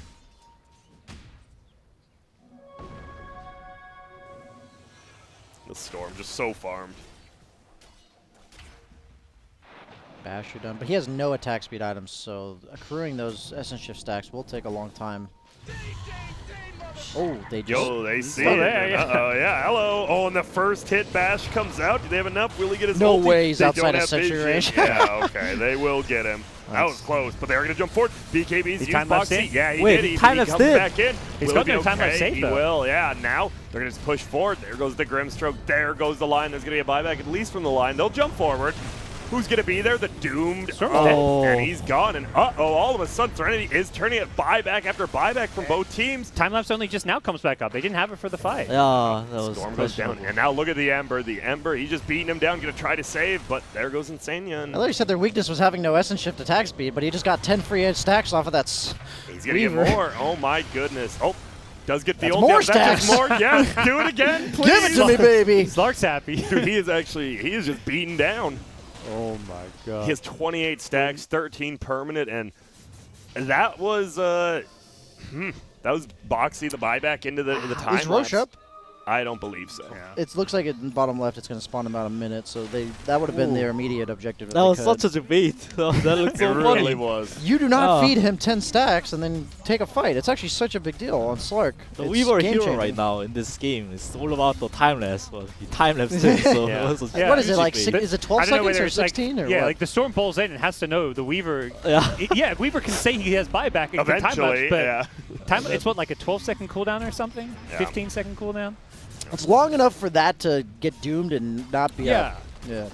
The Storm just so farmed. Bash, you're done. But he has no attack speed items, so accruing those Essence Shift stacks will take a long time. Oh, they just... Yo, they see still it. there, yeah. Uh-oh, yeah, hello. Oh, and the first hit Bash comes out. Do they have enough? Will he get his No ulti? way he's They outside don't of have Sentry vision. range. Yeah, okay, they will get him. That was Nice. close, but they are going to jump forward. BKB's He used time-lapsed Boxy. in? Yeah, he Wait, did. He time-lapsed comes in. back in. He's Will got he no be time-lapse okay? save, He though. will, yeah. Now they're going to push forward. There goes the Grimstroke. There goes the line. There's going to be a buyback, at least from the line. They'll jump forward. Who's going to be there? The Doomed. Storm's Oh, dead. and he's gone. And all of a sudden, Serenity is turning it buyback after buyback from both teams. Time lapse only just now comes back up. They didn't have it for the fight. Yeah, that was Storm goes down. And now look at the Ember. The Ember, he's just beating him down, going to try to save, but there goes Insania. I thought you said their weakness was having no essence shift attack speed, but he just got 10 free edge stacks off of that. He's going to get Weaver. more. Oh, my goodness. Oh, does get the That's ult more down. That's just stacks. more. Yes, do it again, please. Give it to me, baby. Slark's happy. Dude, he is just beaten down. Oh my god. He has 28 stacks, 13 permanent, and that was Boxy the buyback into the time. Is Roche up? I don't believe so. Yeah. It looks like in bottom left it's going to spawn in about a minute, so that would have been their immediate objective. if That they was could. such a debate. That looked It so really funny. was. You do not Oh. feed him 10 stacks and then take a fight. It's actually such a big deal on Slark. The It's Weaver hero game-changing. right now in this game. It's all about the time-lapse. Well, he time-lapsed it, so Yeah. it was a Yeah. What is it, huge like, debate. is it 12 I don't know seconds whether or it's like- 16 or yeah, what? like the Storm pulls in and has to know the Weaver. Yeah. Yeah, Weaver can say he has buyback and can time lapse, Eventually, but yeah. it's what, like a 12-second cooldown or something? Yeah. 15-second cooldown? It's long enough for that to get doomed and not be Yeah. up. Yeah.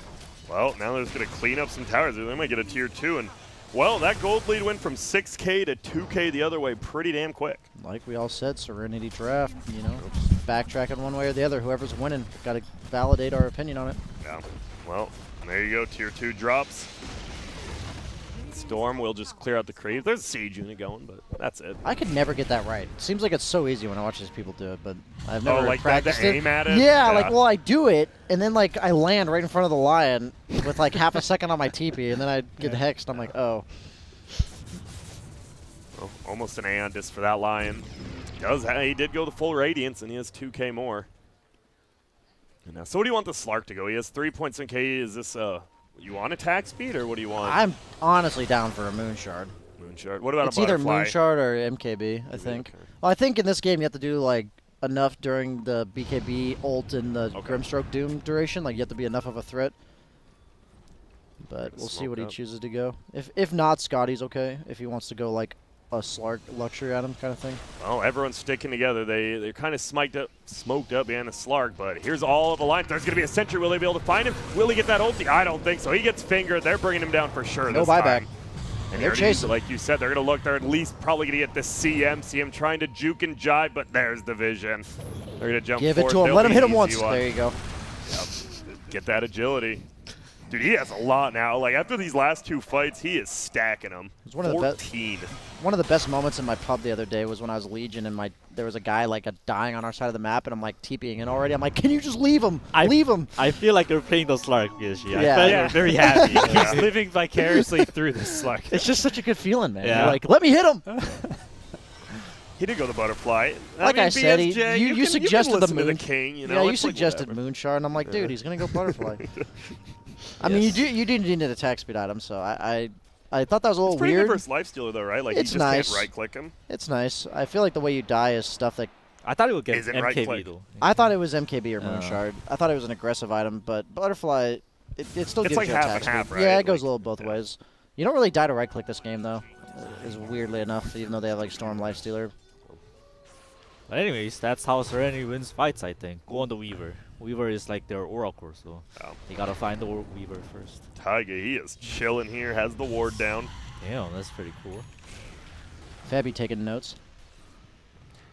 Well, now they're just going to clean up some towers. They might get a tier 2, and well, that gold lead went from 6K to 2K the other way pretty damn quick. Like we all said, Serenity draft, backtracking one way or the other. Whoever's winning, got to validate our opinion on it. Yeah. Well, there you go. Tier 2 drops. Storm will just clear out the creep. There's a siege unit going, but that's it. I could never get that right. Seems like it's so easy when I watch these people do it, but I've never like that, practiced to it. aim at it? Yeah, Yeah. like, well, I do it, and then, like, I land right in front of the lion with, like, half a second on my TP, and then I get hexed. I'm like, oh. Oh, almost an Aeon disc for that Lion. He did go the full Radiance, and he has 2K more. And now, so what do you want the Slark to go? He has 3 points in K. Is this you want attack speed, or what do you want? I'm honestly down for a Moonshard. Moonshard. What about It's a either Butterfly? Moonshard or MKB, I think. okay. Well, I think in this game you have to do, like, enough during the BKB ult and the Okay. Grimstroke Doom duration. Like, you have to be enough of a threat. But Gonna we'll see smoke what he up. chooses to go. If not, Scotty's okay. If he wants to go, like, a Slark luxury item kind of thing. Well, everyone's sticking together. They're kind of smoked up behind the Slark, but here's all of the lines. There's going to be a sentry. Will they be able to find him? Will he get that ulti? I don't think so. He gets fingered. They're bringing him down for sure No this buyback. time. And They're already, chasing. like you said, they're going to look. They're at least probably going to get the CM trying to juke and jive, but there's the vision. They're going to jump Give it forward. to him. They'll Let him be hit him easy once. one. There you go. Get that agility. Dude, he has a lot now. Like, after these last two fights, he is stacking them. It's one of the best. 14. One of the best moments in my pub the other day was when I was Legion and there was a guy like dying on our side of the map, and I'm like TPing in already. I'm like, can you just leave him? Leave him. I feel like you're playing the Slark, PSG. Yeah. I felt Yeah. you're very happy. He's living vicariously through this Slark. It's just such a good feeling, man. Yeah. You're like, let me hit him. He did go the butterfly. Like I said, BSJ, you can suggested the listen to moon. the king. You know, Yeah, you it's like suggested whatever. Moonshard, and I'm like, dude, he's gonna go butterfly. I mean, you do need an attack speed item, so I thought that was a little It's pretty weird. good for lifestealer though, right? Like It's you just nice. can't right click him. It's nice. I feel like the way you die is stuff that I thought it would get Is it right MKB click? though. I thought it was MKB or Uh. Moonshard. I thought it was an aggressive item, but butterfly, it still It's gives like you half attack and speed. half, right? Yeah, it goes Like, a little both yeah. ways. You don't really die to right click this game though. Is weirdly enough, even though they have like Storm Lifestealer. But anyways, that's how Serenity wins fights, I think. Go on the Weaver. Weaver is like their oracle, so Oh. they gotta find the Weaver first. Taiga, he is chilling here, has the ward down. Damn, that's pretty cool. Fabby taking notes.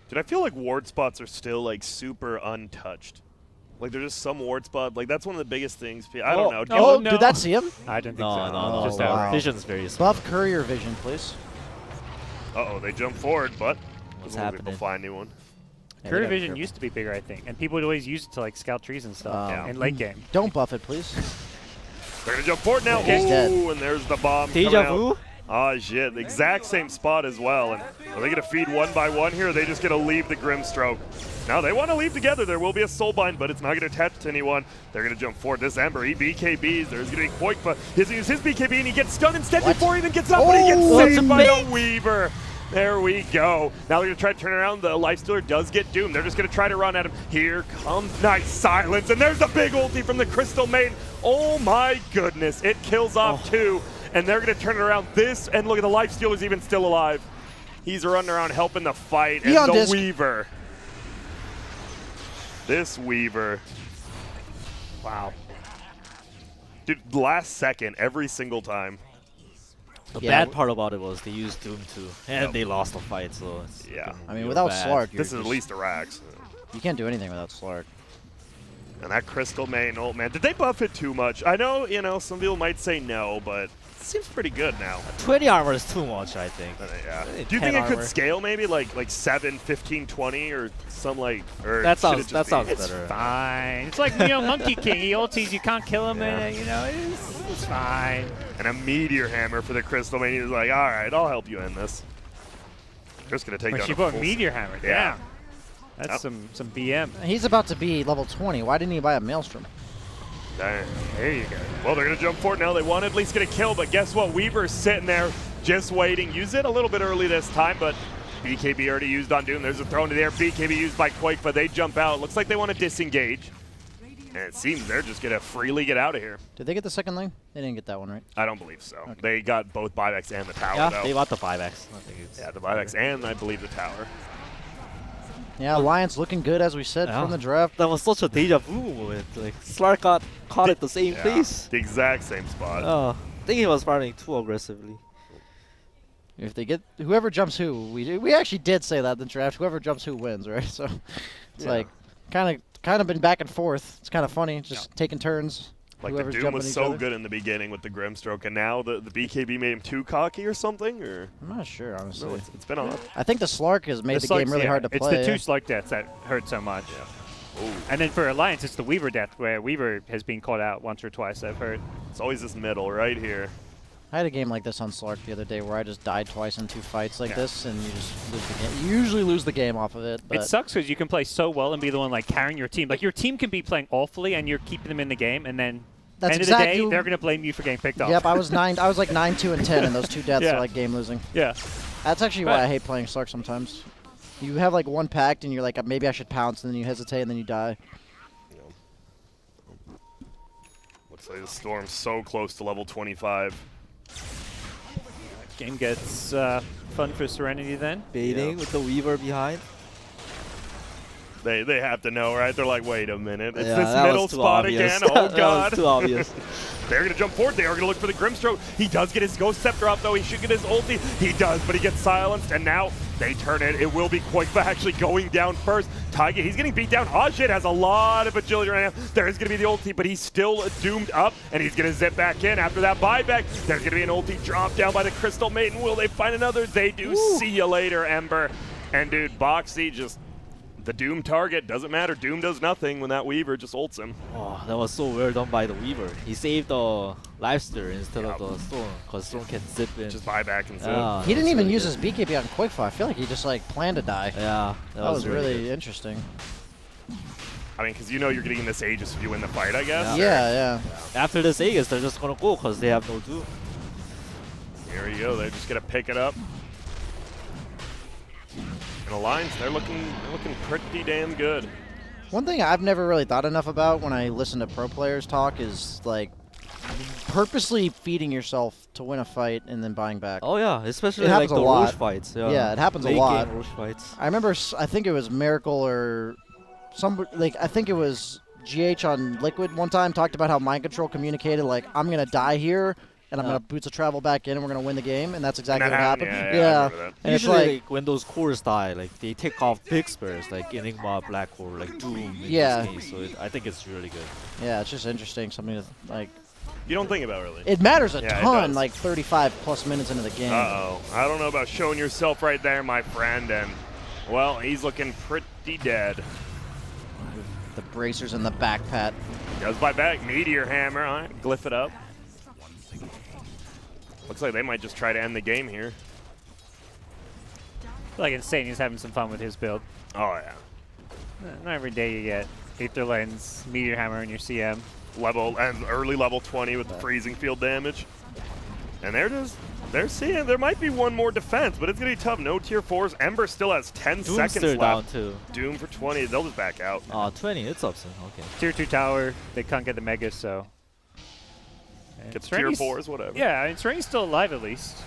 Dude, I feel like ward spots are still like super untouched. Like there's just some ward spot. Like that's one of the biggest things. I don't know. Do you Oh, no. did that see him? I didn't think No, so. no, no. Just wow. outright. Vision's very small. Buff courier vision, please. Uh-oh, they jump forward, but What's doesn't look like happening? they'll find anyone. Yeah, Courier they gotta be Vision careful. used to be bigger, I think, and people would always use it to like scout trees and stuff Yeah. in late game. Don't buff it, please. They're gonna jump forward now. He's dead. Ooh, and there's the bomb coming Deja out. vu? Ah, shit. The exact same spot as well. And are they going to feed one by one here, or are they just going to leave the Grimstroke? Now, they want to leave together. There will be a Soulbind, but it's not going to attach to anyone. They're going to jump forward. This Ember, he BKBs. There's going to be Poikpa. He's going to use his BKB, and he gets stunned instead What? before he even gets up, but he gets Oh, saved that's by the amazing. Weaver. There we go. Now they're going to try to turn around. The Lifestealer does get doomed. They're just going to try to run at him. Here comes nice silence, and there's the big ulti from the Crystal Maiden. Oh my goodness. It kills off two, and they're going to turn it around. This, and look at the Lifestealer's even still alive. He's running around helping the fight, and Eon the disc. Weaver. This Weaver. Wow. Dude, last second, every single time. The Yeah. bad part about it was they used Doom 2, and Yep. they lost the fight, so it's Yeah. looking I mean, real without bad. Slark, you're This is at just- least a Rax. you can't do anything without Slark. And that Crystal main ult, man. Did they buff it too much? I know, some people might say no, but it seems pretty good now. 20 armor is too much, I think. Yeah. Maybe Do you 10 think it could armor. scale maybe like 7, 15, 20 or some like or That should it sounds just that be- sounds It's better. fine. It's like Monkey King. He ulties, you can't kill him, and it's fine. And a meteor hammer for the Crystal main. He's like, all right, I'll help you in this. Just gonna take When down she a bought full- Meteor Hammer, Yeah. damn. That's Yep. some BM. He's about to be level 20. Why didn't he buy a Maelstrom? Dang. There you go. Well, they're gonna jump for it now. They want to at least get a kill, but guess what? Weaver's sitting there just waiting. Use it a little bit early this time, but BKB already used on Doom. There's a throw into the air. BKB used by Quake, but they jump out. Looks like they want to disengage. And it seems they're just gonna freely get out of here. Did they get the second lane? They didn't get that one, right? I don't believe so. Okay. They got both buybacks and the tower, Yeah, though. they want the 5x. I think it's Yeah, the buybacks and I believe the tower. Yeah, Alliance looking good, as we said, Yeah. from the draft. That was such a deja vu moment. Like Slark got caught at the same Yeah, place. the exact same spot. Oh, I think he was fighting too aggressively. If they get whoever jumps who, we actually did say that in the draft. Whoever jumps who wins, right? So it's Yeah. like kind of been back and forth. It's kind of funny, just taking turns. Like the Whoever's Doom jumping was each so other. good in the beginning with the Grimstroke, and now the BKB made him too cocky or something? Or I'm not sure, honestly. no, it's been off. I think the Slark has made the Slugs, game really yeah, hard to it's play. the two slug deaths that hurt so much. And then for Alliance, it's the Weaver death, where Weaver has been caught out once or twice, I've heard. It's always this middle right here. I had a game like this on Slark the other day where I just died twice in 2 fights like Yeah. this, and you just lose the game. You usually lose the game off of it. But It sucks because you can play so well and be the one like carrying your team. Like your team can be playing awfully and you're keeping them in the game, and then That's end of the day, exactly- they're going to blame you for getting picked off. Yep, I was like 9, 2, and 10, and those 2 deaths Yeah. are like game losing. Yeah. That's actually why But- I hate playing Slark sometimes. You have like one packed, and you're like, maybe I should pounce, and then you hesitate, and then you die. Looks like the Storm's so close to level 25. Game gets fun for Serenity then. Baiting with the Weaver behind. They have to know, right? They're like, wait a minute. It's Yeah, this that was middle too spot obvious. again. Oh, That God. was too obvious. They're going to jump forward. They are going to look for the Grimstroke. He does get his Ghost Scepter up, though. He should get his ulti. He does, but he gets silenced, and now they turn it. It will be Quakefa actually going down first. Taiga, he's getting beat down. Ajit has a lot of agility right now. There is going to be the ulti, but he's still doomed up, and he's going to zip back in after that buyback. There's going to be an ulti drop down by the Crystal Maiden. Will they find another? They do. Ooh. See you later, Ember. And, dude, Boxy just... The Doom target doesn't matter. Doom does nothing when that Weaver just ults him. Oh, that was so well done by the Weaver. He saved the Lifesteal instead of the Storm, because Storm can zip in. Just buyback and zip. Yeah, He didn't that's even really use good. his BKB on Quakefa. I feel like he just like planned to die. Yeah, That was really good. interesting. I mean, because you know you're getting this Aegis if you win the fight, I guess. Yeah, yeah. After this Aegis, they're just gonna go because they have no Doom. Here we go. They're just gonna pick it up. And Alliance, they're looking pretty damn good. One thing I've never really thought enough about when I listen to pro players talk is like purposely feeding yourself to win a fight and then buying back. Oh yeah, especially It like happens a the lot. Roche fights. Yeah, Yeah, it happens a Late lot. game Roche fights. I remember, I think it was Miracle or some, like, I think it was GH on Liquid one time talked about how Mind Control communicated, like, I'm going to die here, and I'm going to boots of travel back in, and we're going to win the game, and that's exactly And that what happened. happened, yeah, I remember that. And it's Usually, like, when those cores die, like they take off big spares, like Enigma, Black Core, like Doom. In Yeah. this case. So I think it's really good. yeah, it's just interesting, something to, like, You don't think about it really. it matters a Yeah, it ton, does. like 35 plus minutes into the game. Uh-oh. I don't know about showing yourself right there, my friend. And, well, he's looking pretty dead. The bracers and the back pat. Does buy back. Meteor Hammer. All right, glyph it up. Looks like they might just try to end the game here. I feel like Insane is having some fun with his build. Oh, yeah. Not every day you get Aether Lens, Meteor Hammer in your CM. Level and early level 20 with the freezing field damage. And they're seeing there might be one more defense, but it's gonna be tough. No tier 4s. Ember still has 10 Doom's seconds still left. down too. Doom for 20. They'll just back out. 20, it's up soon. Okay. Tier 2 tower, they can't get the Megas, so. And Gets tier Serenity's- 4s, whatever. Yeah, I mean, Serenity's still alive at least.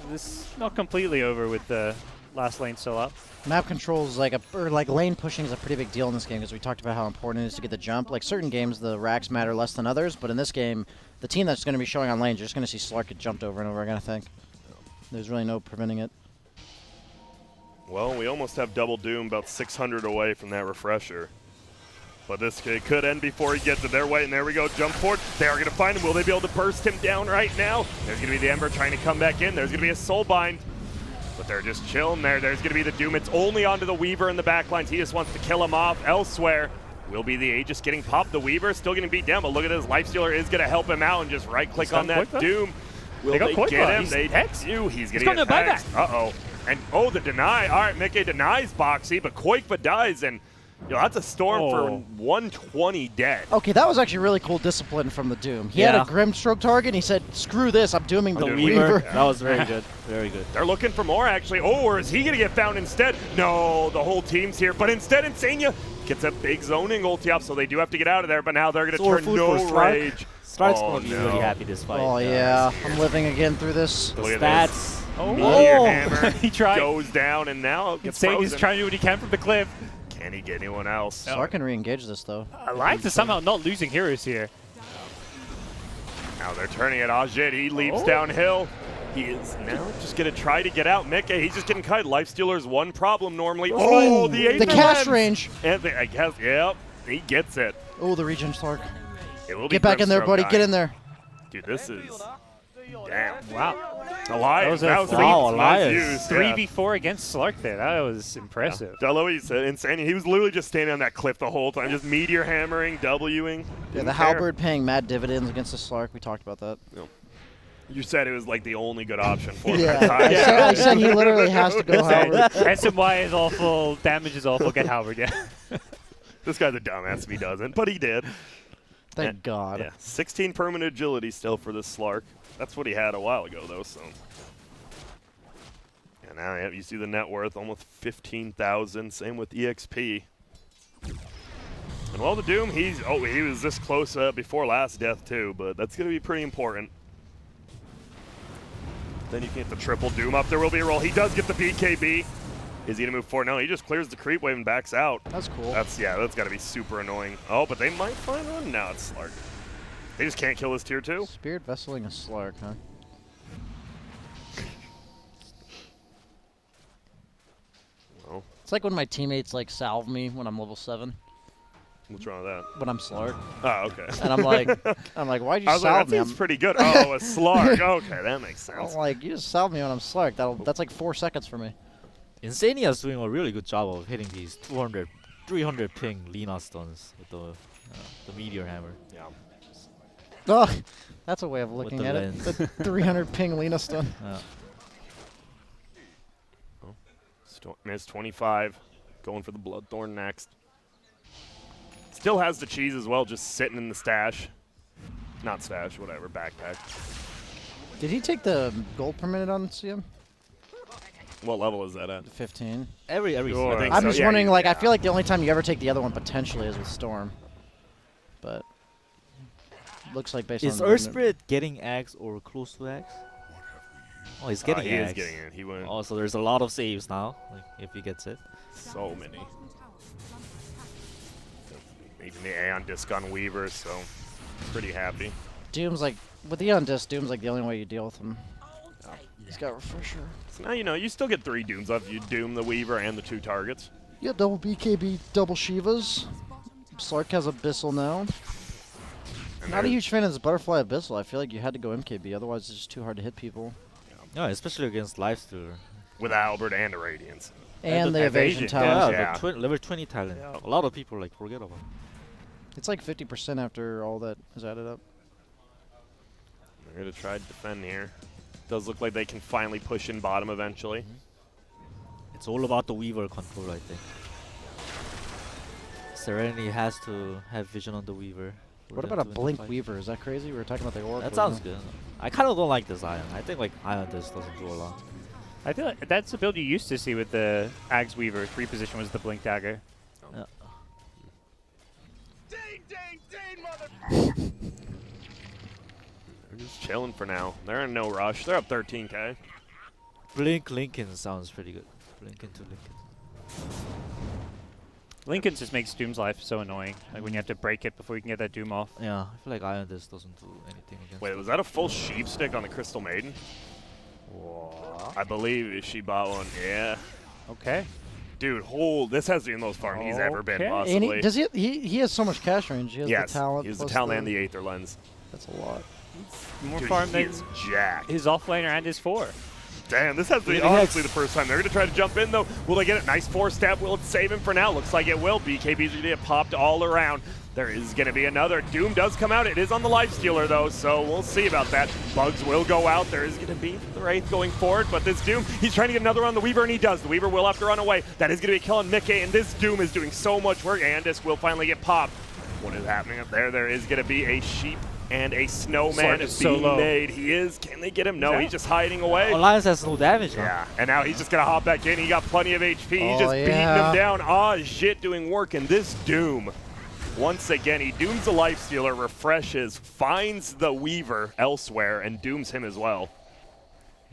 This is not completely over with the last lane still up. Map control is like lane pushing is a pretty big deal in this game because we talked about how important it is to get the jump. Like certain games, the racks matter less than others, but in this game, the team that's going to be showing on lanes, you're just going to see Slark get jumped over and over again, I think. There's really no preventing it. Well, we almost have double Doom about 600 away from that refresher. But this could end before he gets it their way, and there we go, jump forward. They are going to find him. Will they be able to burst him down right now? There's going to be the Ember trying to come back in. There's going to be a Soulbind, but they're just chilling there. There's going to be the Doom. It's only onto the Weaver in the backlines. He just wants to kill him off. Elsewhere will be the Aegis getting popped. The Weaver still getting beat down, but look at this. Lifestealer is going to help him out and just right-click on that Doom. Will they get him? They do. He's going to get hexed. Uh-oh. And, oh, the deny. All right, Mickey denies Boxy, but Koikva dies, and that's a Storm for 120 dead. Okay, that was actually really cool discipline from the Doom. He had a Grimstroke target, and he said, screw this, I'm dooming the Weaver. That was very good. Very good. They're looking for more, actually. Oh, or is he going to get found instead? No, the whole team's here. But instead, Insania gets a big zoning ulti up, so they do have to get out of there, but now they're going to turn no rage. Stark's going to be really happy this fight. Oh, yeah. I'm living again through this. The stats. Meteor Hammer he tried. goes down, and now it gets Insane. frozen. He's trying to do what he can from the cliff. Can he get anyone else? Slark can re-engage this, though. Alliance is somehow not losing heroes here. Now they're turning it. Ajit, he leaps downhill. He is now just going to try to get out. Mika, he's just getting cut. Lifestealer's one problem normally. Oh, the cast range. And I guess, yep, he gets it. Oh, the regen, Slark. It will Get back in there, buddy. dying. Get in there. Dude, this is... Damn. Wow. Alliance. That was a Alliance. 3v4 against Slark there. That was impressive. Yeah. He said insane. He was literally just standing on that cliff the whole time, just meteor hammering, Wing. Yeah, the Halberd paying mad dividends against the Slark. We talked about that. No. You said it was like the only good option for him. Yeah, I said he literally has to go Halberd. SMY is awful. Damage is awful. Get Halberd, yeah. This guy's a dumbass if he doesn't, but he did. Thank God. Yeah, 16 permanent agility still for this Slark. That's what he had a while ago, though. So, and now you see the net worth almost 15,000. Same with EXP. And while the Doom, he was this close before last death too, but that's going to be pretty important. Then you can get the triple Doom up. There will be a roll. He does get the BKB. Is he going to move forward? No, he just clears the creep wave and backs out. That's cool. That's got to be super annoying. Oh, but they might find one. No, it's Slark. They just can't kill this tier 2. Spirit Vesseling a Slark, huh? Well, it's like when my teammates like salve me when I'm level 7. What's wrong with that? When I'm Slark. Oh, okay. And I'm like, why'd you I was salve like, me? that seems pretty good. Oh, a Slark. Okay, that makes sense. I'm like, you just salve me when I'm Slark. That's like 4 seconds for me. Insania's doing a really good job of hitting these 200, 300 ping Lina stuns with the Meteor Hammer. Yeah. Oh, that's a way of looking the at lens. it. The 300 ping Lina stun. Miss 25. Going for the Bloodthorn next. Still has the cheese as well, just sitting in the stash. Not stash, whatever, backpack. Did he take the gold per minute on CM? What level is that at? 15. Every Sure. I think I'm so. just Yeah, wondering, I yeah. feel like the only time you ever take the other one potentially is with Storm. But looks like based Is on... Earth Spirit getting Axe or close to Axe? Oh, he's getting he Axe. is getting it. He went Oh, so there's a lot of saves now, like if he gets it. so many. Even the Aeon Disc on Weaver, so pretty happy. Doom's like... With the on disc, Doom's like the only way you deal with him. He's got Refresher. So now you still get 3 Dooms if you Doom the Weaver and the 2 targets. Yeah, double BKB, double Shivas. Slark has Abyssal now. And Not a there's- huge fan of this Butterfly Abyssal. I feel like you had to go MKB, otherwise it's just too hard to hit people. Yeah, especially against Lifestealer. with Albert and a Radiance. And the evasion evasion, talent. Yeah. The level 20 talent. A lot of people like forget about. It's like 50% after all that is added up. They're going to try to defend here. Does look like they can finally push in bottom eventually. It's all about the Weaver control, I think. Serenity has to have vision on the Weaver. for What them about a to win the Blink fight. Weaver? Is that crazy? We were talking about the Oracle. That sounds now. good. I kind of don't like this Ion. I think like Ion Disc doesn't do a lot. I feel like that's a build you used to see with the Ags Weaver. 3 position was the Blink Dagger. Yeah. They're just chilling for now. They're in no rush. They're up 13k. Blink Lincoln sounds pretty good. Lincoln to Lincoln. Lincoln just makes Doom's life so annoying. Like when you have to break it before you can get that Doom off. Yeah, I feel like Iron Disc doesn't do anything against Wait, it. was that a full sheep stick on the Crystal Maiden? I believe she bought one. Yeah. Okay. Dude, this has been the most farm he's ever been, Okay. And possibly. does he has so much cash range. He has Yes, the talent. he has the plus talent and the Aether Lens. That's a lot. More Dude, farm he than is jacked. his offlaner and his 4. Damn, this has to be Yeah, honestly yes. the first time. They're going to try to jump in, though. Will they get it? Nice 4-step. Will it save him for now? Looks like it will. BKB's going to get popped all around. There is going to be another. Doom does come out. It is on the Lifestealer, though, so we'll see about that. Bugs will go out. There is going to be the Wraith going forward, but this Doom, he's trying to get another on the Weaver, and he does. The Weaver will have to run away. That is going to be killing Mickey, and this Doom is doing so much work. Andis will finally get popped. What is happening up there? There is going to be a sheep and a snowman Slark is so being low. made. He is. Can they get him? No, Yeah. he's just hiding away. Alliance has no damage now. Yeah, and now he's just gonna hop back in. He got plenty of HP. He's Oh, just beating yeah. him down. Ah, shit, doing work. And this Doom, once again, he dooms the Lifestealer, refreshes, finds the Weaver elsewhere, and dooms him as well.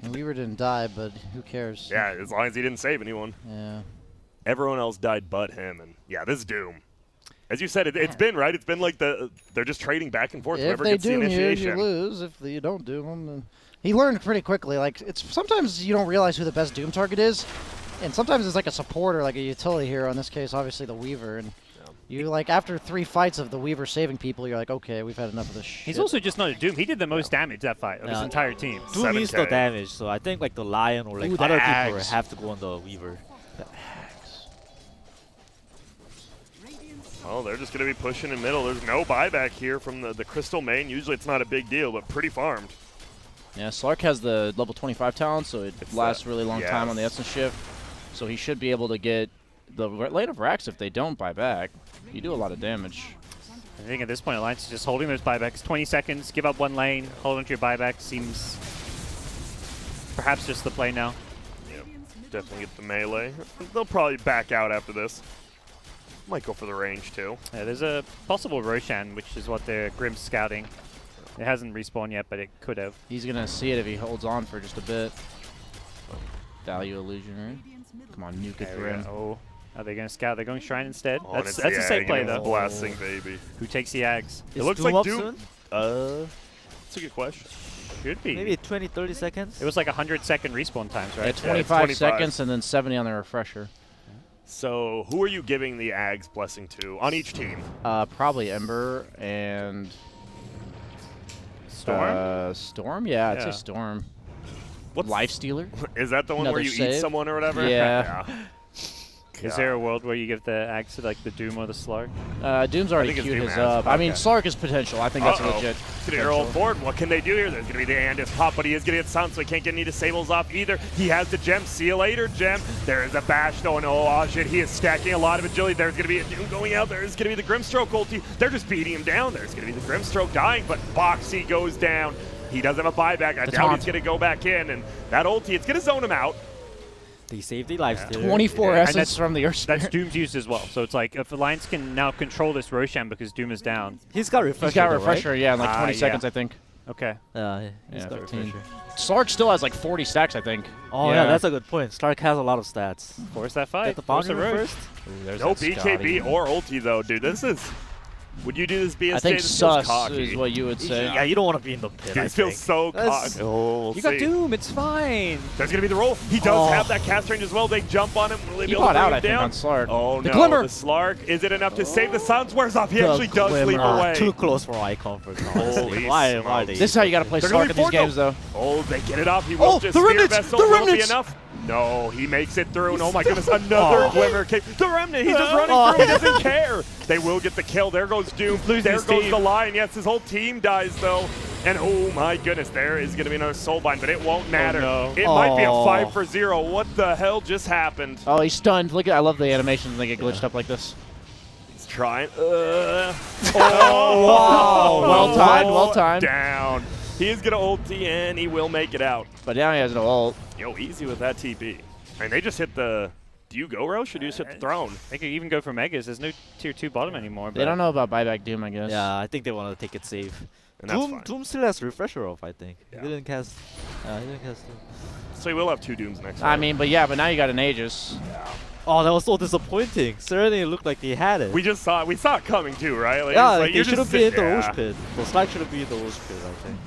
And Weaver didn't die, but who cares? Yeah, as long as he didn't save anyone. Yeah. Everyone else died but him. And yeah, this Doom. As you said, it's been, right? It's been like they're just trading back and forth. If Whoever they gets the doom you, initiation. you lose. If you don't doom them, then he learned pretty quickly. Like sometimes you don't realize who the best doom target is, and sometimes it's like a support or like a utility hero. In this case, obviously the Weaver, and you like after 3 fights of the Weaver saving people, you're like, okay, we've had enough of this shit. He's also just not a Doom. He did the most damage that fight of his Yeah. entire team. Doom needs the 7K. damage, so I think like the Lion or like Ooh, the other people Axe. have to go on the Weaver. Oh, they're just going to be pushing in middle. There's no buyback here from the Crystal Main. Usually it's not a big deal, but pretty farmed. Yeah, Slark has the level 25 talent, so it It's lasts that- a really long time on the yes. essence shift. So he should be able to get the late of racks if they don't buy back. You do a lot of damage. I think at this point, Alliance is just holding those buybacks. 20 seconds, give up 1 lane, hold onto your buyback seems perhaps just the play now. Yep, definitely get the melee. They'll probably back out after this. Might go for the range, too. Yeah, there's a possible Roshan, which is what they're Grim scouting. It hasn't respawned yet, but it could have. He's going to see it if he holds on for just a bit. Value illusion, right? Come on, nuke it, There we Grim. go. Oh, are they going to scout? They're going Shrine instead. Oh, and That's it's a the safe Ag, play, and it's though. Blessing, baby. Who takes the Ags? It Is looks Doom like up Doom. soon? That's a good question. Should be. Maybe 20, 30 seconds? It was like 100-second respawn times, Yeah, right? 25 25. seconds and then 70 on the refresher. So, who are you giving the Ags Blessing to on each team? Probably Ember and Storm? Storm? Yeah, I'd Yeah. say Storm. What's Life Stealer? Is that the one where Another you eat save? someone or whatever? Yeah. Is there a world where you give the Ags to like the Doom or the Slark? Doom's already think it's queued Doom his has up. it. I mean, Okay. Slark is potential. I think that's Uh-oh. legit. To the roll potential. forward. What can they do here? There's going to be the Andis pop, but he is going to get sound, so he can't get any disables off either. He has the gem. See you later, gem. There is a bash, though, and oh, shit. He is stacking a lot of agility. There's going to be a Doom going out. There's going to be the Grimstroke ulti. They're just beating him down. There's going to be the Grimstroke dying, but Boxy goes down. He does have a buyback. I The doubt taunt. he's going to go back in, and that ulti, it's going to zone him out. They saved the lifesteal. 24 Yeah, and essence that's- from the Earth That's Spirit. Doom's used as well. So it's like if Alliance can now control this Roshan because Doom is down. He's got refresher. He's got though, refresher, yeah, in like 20 yeah. seconds, I think. Okay. Right? He's Yeah, got 15. refresher. Slark still has like 40 stacks, I think. Oh yeah, that's a good point. Stark has a lot of stats. Force that fight. Get the Force boundary the road. first. Ooh, there's No that BKB Scotty. or ulti, though, dude. This is... Would you do this BSJ? I think This feels sus cocky. is what you would say. Yeah, you don't want to be in the pit. Dude, I this feels think. so That's- cocky. Oh, we'll You got see. Doom. It's fine. There's going to be the roll. He does Oh. have that cast range as well. They jump on him. Will they He be able to bought bring out, him I think, down? on Slark. Oh, The no. Glimmer! The Slark. Is it enough to save the Silence Wears off? He The actually does sleep Glimmer. away. Too close for eye comfort. honestly. Holy Why are smokes. they? This is how you got to play They're Slark gonna in be these games, though. Oh, they get it off. He Oh, will just the spear remnants! vessel. The Will it be remnants! enough? No, he makes it through. And oh my goodness, another Oh. Glimmer came. The Remnant, he's just running through. He doesn't care. They will get the kill. There goes Doom. There his goes team. the Lion. Yes, his whole team dies, though. And oh my goodness, there is going to be another Soulbind, but it won't matter. no. It might be a Oh. 5-0. What the hell just happened? Oh, he's stunned. Look at, I love the animations when they get glitched up like this. He's trying. Wow. Well timed, well timed. Down. He is going to ulti, and he will make it out. But now he has no ult. Yo, easy with that TP. I mean, they just hit the Do you go Roche, or do you just hit the throne? They could even go for Megas. There's no tier 2 bottom anymore. They don't know about buyback Doom, I guess. Yeah, I think they want to take it safe. And that's fine. Doom still has refresher off, I think. Yeah. He didn't cast. He didn't cast Doom. So we will have 2 Dooms next I round. mean, but now you got an Aegis. Oh, that was so disappointing. Serenity looked like they had it. We saw it coming too, right? Like, yeah, it's like, you're they just shouldn't be in the yeah. Roche pit. The Slack shouldn't be in the Roche pit, I think.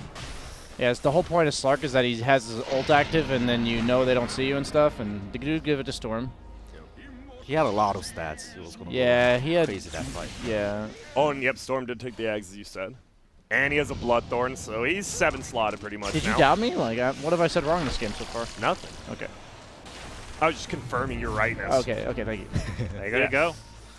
Yes, the whole point of Slark is that he has his ult active, and then you know they don't see you and stuff, and they do give it to Storm. He had a lot of stats. He was gonna Yeah, go he had. crazy that fight. Yeah. Oh, and yep, Storm did take the Ags, as you said. And he has a Bloodthorn, so he's 7 slotted pretty much Did now. you doubt me? Like, what have I said wrong this game so far? Nothing. Okay. I was just confirming your rightness. Okay, thank you. There you go.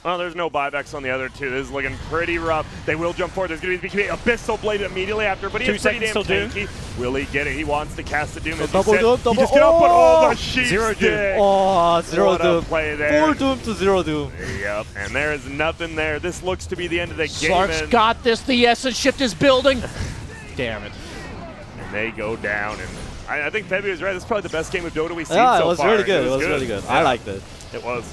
Well, there's no buybacks on the other 2. This is looking pretty rough. They will jump forward. There's going to be Abyssal Blade immediately after, but he 2 is pretty damn seconds till Doom. tanky. Will he get it? He wants to cast the Doom. As double he said. Doom, He double- just get up, but oh! the sheep 0 Doom. stick. Oh, 0 What a Doom. play there. 4 Doom to 0 Doom. Yep, and there is nothing there. This looks to be the end of the game. Slark's and got this. The Essence Shift is building. Damn it. they go down, and I think Febby was right. This is probably the best game of Dota we've seen Yeah, so it was far. really good. It was really good. I liked it. It was.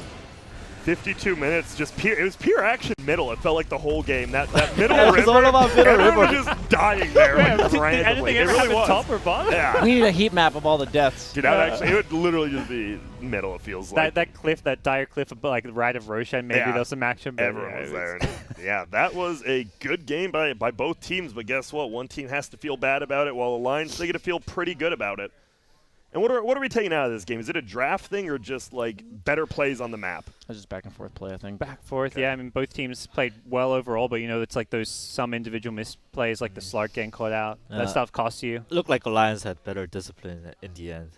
52 minutes, just pure. It was pure action middle. It felt like the whole game. That middle Yeah, it river. was all about middle everyone river. was just dying there like, randomly. Anything It ever really happen was. top or bottom? Yeah. We need a heat map of all the deaths. Dude, it would literally just be middle. It feels like That cliff, that dire cliff, of, like the ride of Roshan, maybe Yeah. there's some action. But everyone yeah, was it there. And yeah, that was a good game by both teams. But guess what? One team has to feel bad about it, while Alliance they get to feel pretty good about it. And what are we taking out of this game? Is it a draft thing or just like better plays on the map? It's just back and forth play, I think. Back and forth, yeah. I mean, both teams played well overall, but you know, it's like those some individual misplays, like the Slark getting caught out. That stuff costs you. Looked like Alliance had better discipline in the end.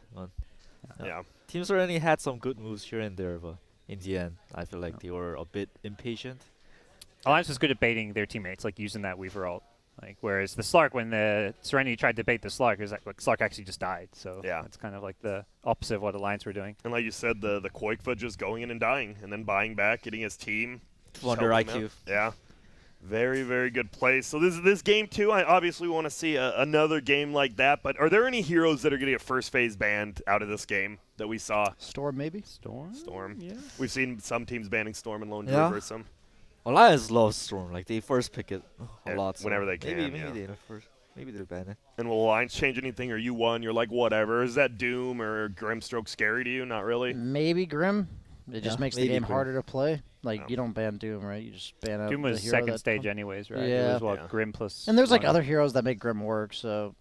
Yeah. Teams already had some good moves here and there, but in the end, I feel like they were a bit impatient. Alliance was good at baiting their teammates, like using that Weaver ult. Like, whereas the Slark, when the Serenity tried to bait the Slark, it was like Slark actually just died. So Yeah. it's kind of like the opposite of what Alliance were doing. And like you said, the Koikva just going in and dying, and then buying back, getting his team. just Wonder helping IQ. out. Yeah. Very, very good play. So this game, too, I obviously want to see another game like that. But are there any heroes that are going to get first phase banned out of this game that we saw? Storm, maybe? Storm. Yeah. We've seen some teams banning Storm and Lone Yeah. reverse them. Alliance loves Storm. Like they first pick it a Yeah, lot. So whenever they can, Maybe yeah. they'll first. Maybe they'll ban it. And will Alliance change anything? Or you won, you're like, whatever. Is that Doom or Grimstroke scary to you? Not really. Maybe Grim. It just Yeah, makes the maybe game Grim. harder to play. Like, Yeah. you don't ban Doom, right? You just ban out Doom the was hero second that stage comes- anyways, right? It Yeah. was what, Yeah. Grim plus. And there's like one. other heroes that make Grim work, so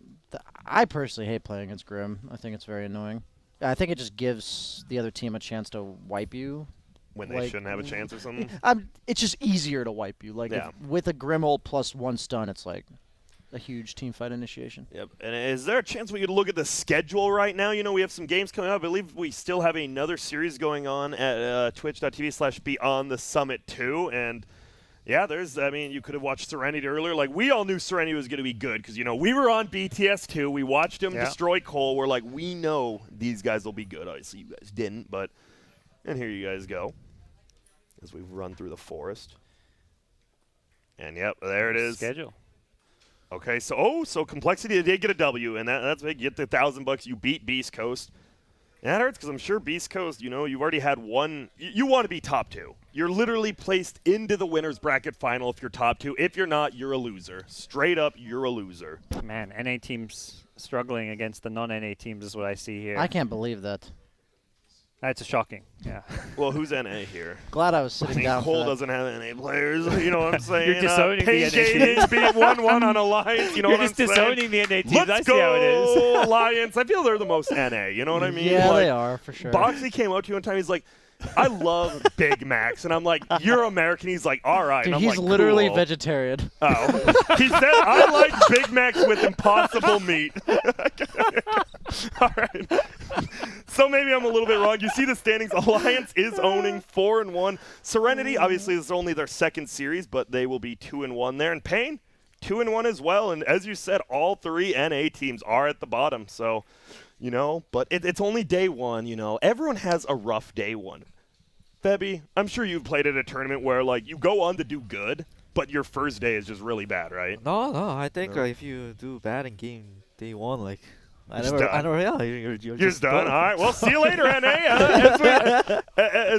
I personally hate playing against Grim. I think it's very annoying. I think it just gives the other team a chance to wipe you. When they Like- shouldn't have a chance or something. It's just easier to wipe you. Like, Yeah. with a Grim ult plus 1 stun, it's like a huge team fight initiation. Yep. And is there a chance we could look at the schedule right now? You know, we have some games coming up. I believe we still have another series going on at twitch.tv/Beyond the Summit 2. And yeah, you could have watched Serenity earlier. Like, we all knew Serenity was going to be good because, you know, we were on BTS 2. We watched him destroy Cole. We're like, we know these guys will be good. Obviously, you guys didn't, but. And here you guys go as we run through the forest. And yep, there it is. Schedule. Okay, so Complexity they did get a W, and that's big. You get the $1,000. You beat Beast Coast. And that hurts because I'm sure Beast Coast, you know, you've already had one. You want to be top 2. You're literally placed into the winner's bracket final if you're top 2. If you're not, you're a loser. Straight up, you're a loser. Man, NA teams struggling against the non-NA teams is what I see here. I can't believe that. That's shocking. Yeah. Well, who's NA here? Glad I was I sitting mean, down Cole for that. doesn't have NA players. You know what I'm saying? You're disowning the Pain NA Gaming beat 1-1 on Alliance. You know You're what just I'm saying? disowning the NA teams. Let's I see go, how it is. Alliance. I feel they're the most NA. You know what I mean? Yeah, Like, they are, for sure. Boxy came up to you one time. He's like, I love Big Macs. And I'm like, you're American. He's like, all right. Dude, and I'm he's like, literally cool. vegetarian. Oh. He said, I like Big Macs with impossible meat. All right. So maybe I'm a little bit wrong. You see the standings. Alliance is owning 4-1. Serenity, obviously, this is only their second series, but they will be 2-1 there. And Pain, 2-1 as well. And as you said, all 3 NA teams are at the bottom. So, you know, but it's only day 1, you know. Everyone has a rough day 1. Febby, I'm sure you've played at a tournament where, like, you go on to do good, but your first day is just really bad, right? No, I think No. if you do bad in game day 1, like Just done. yeah, you're You're just just done. All right. Well, see you later, NA.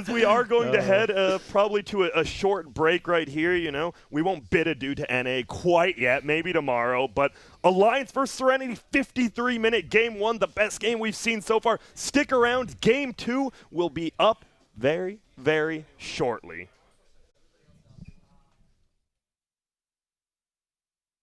as we are going to head probably to a short break right here, you know, we won't bid adieu to NA quite yet, maybe tomorrow, but Alliance vs Serenity, 53-minute game 1, the best game we've seen so far. Stick around, game 2 will be up very, very shortly.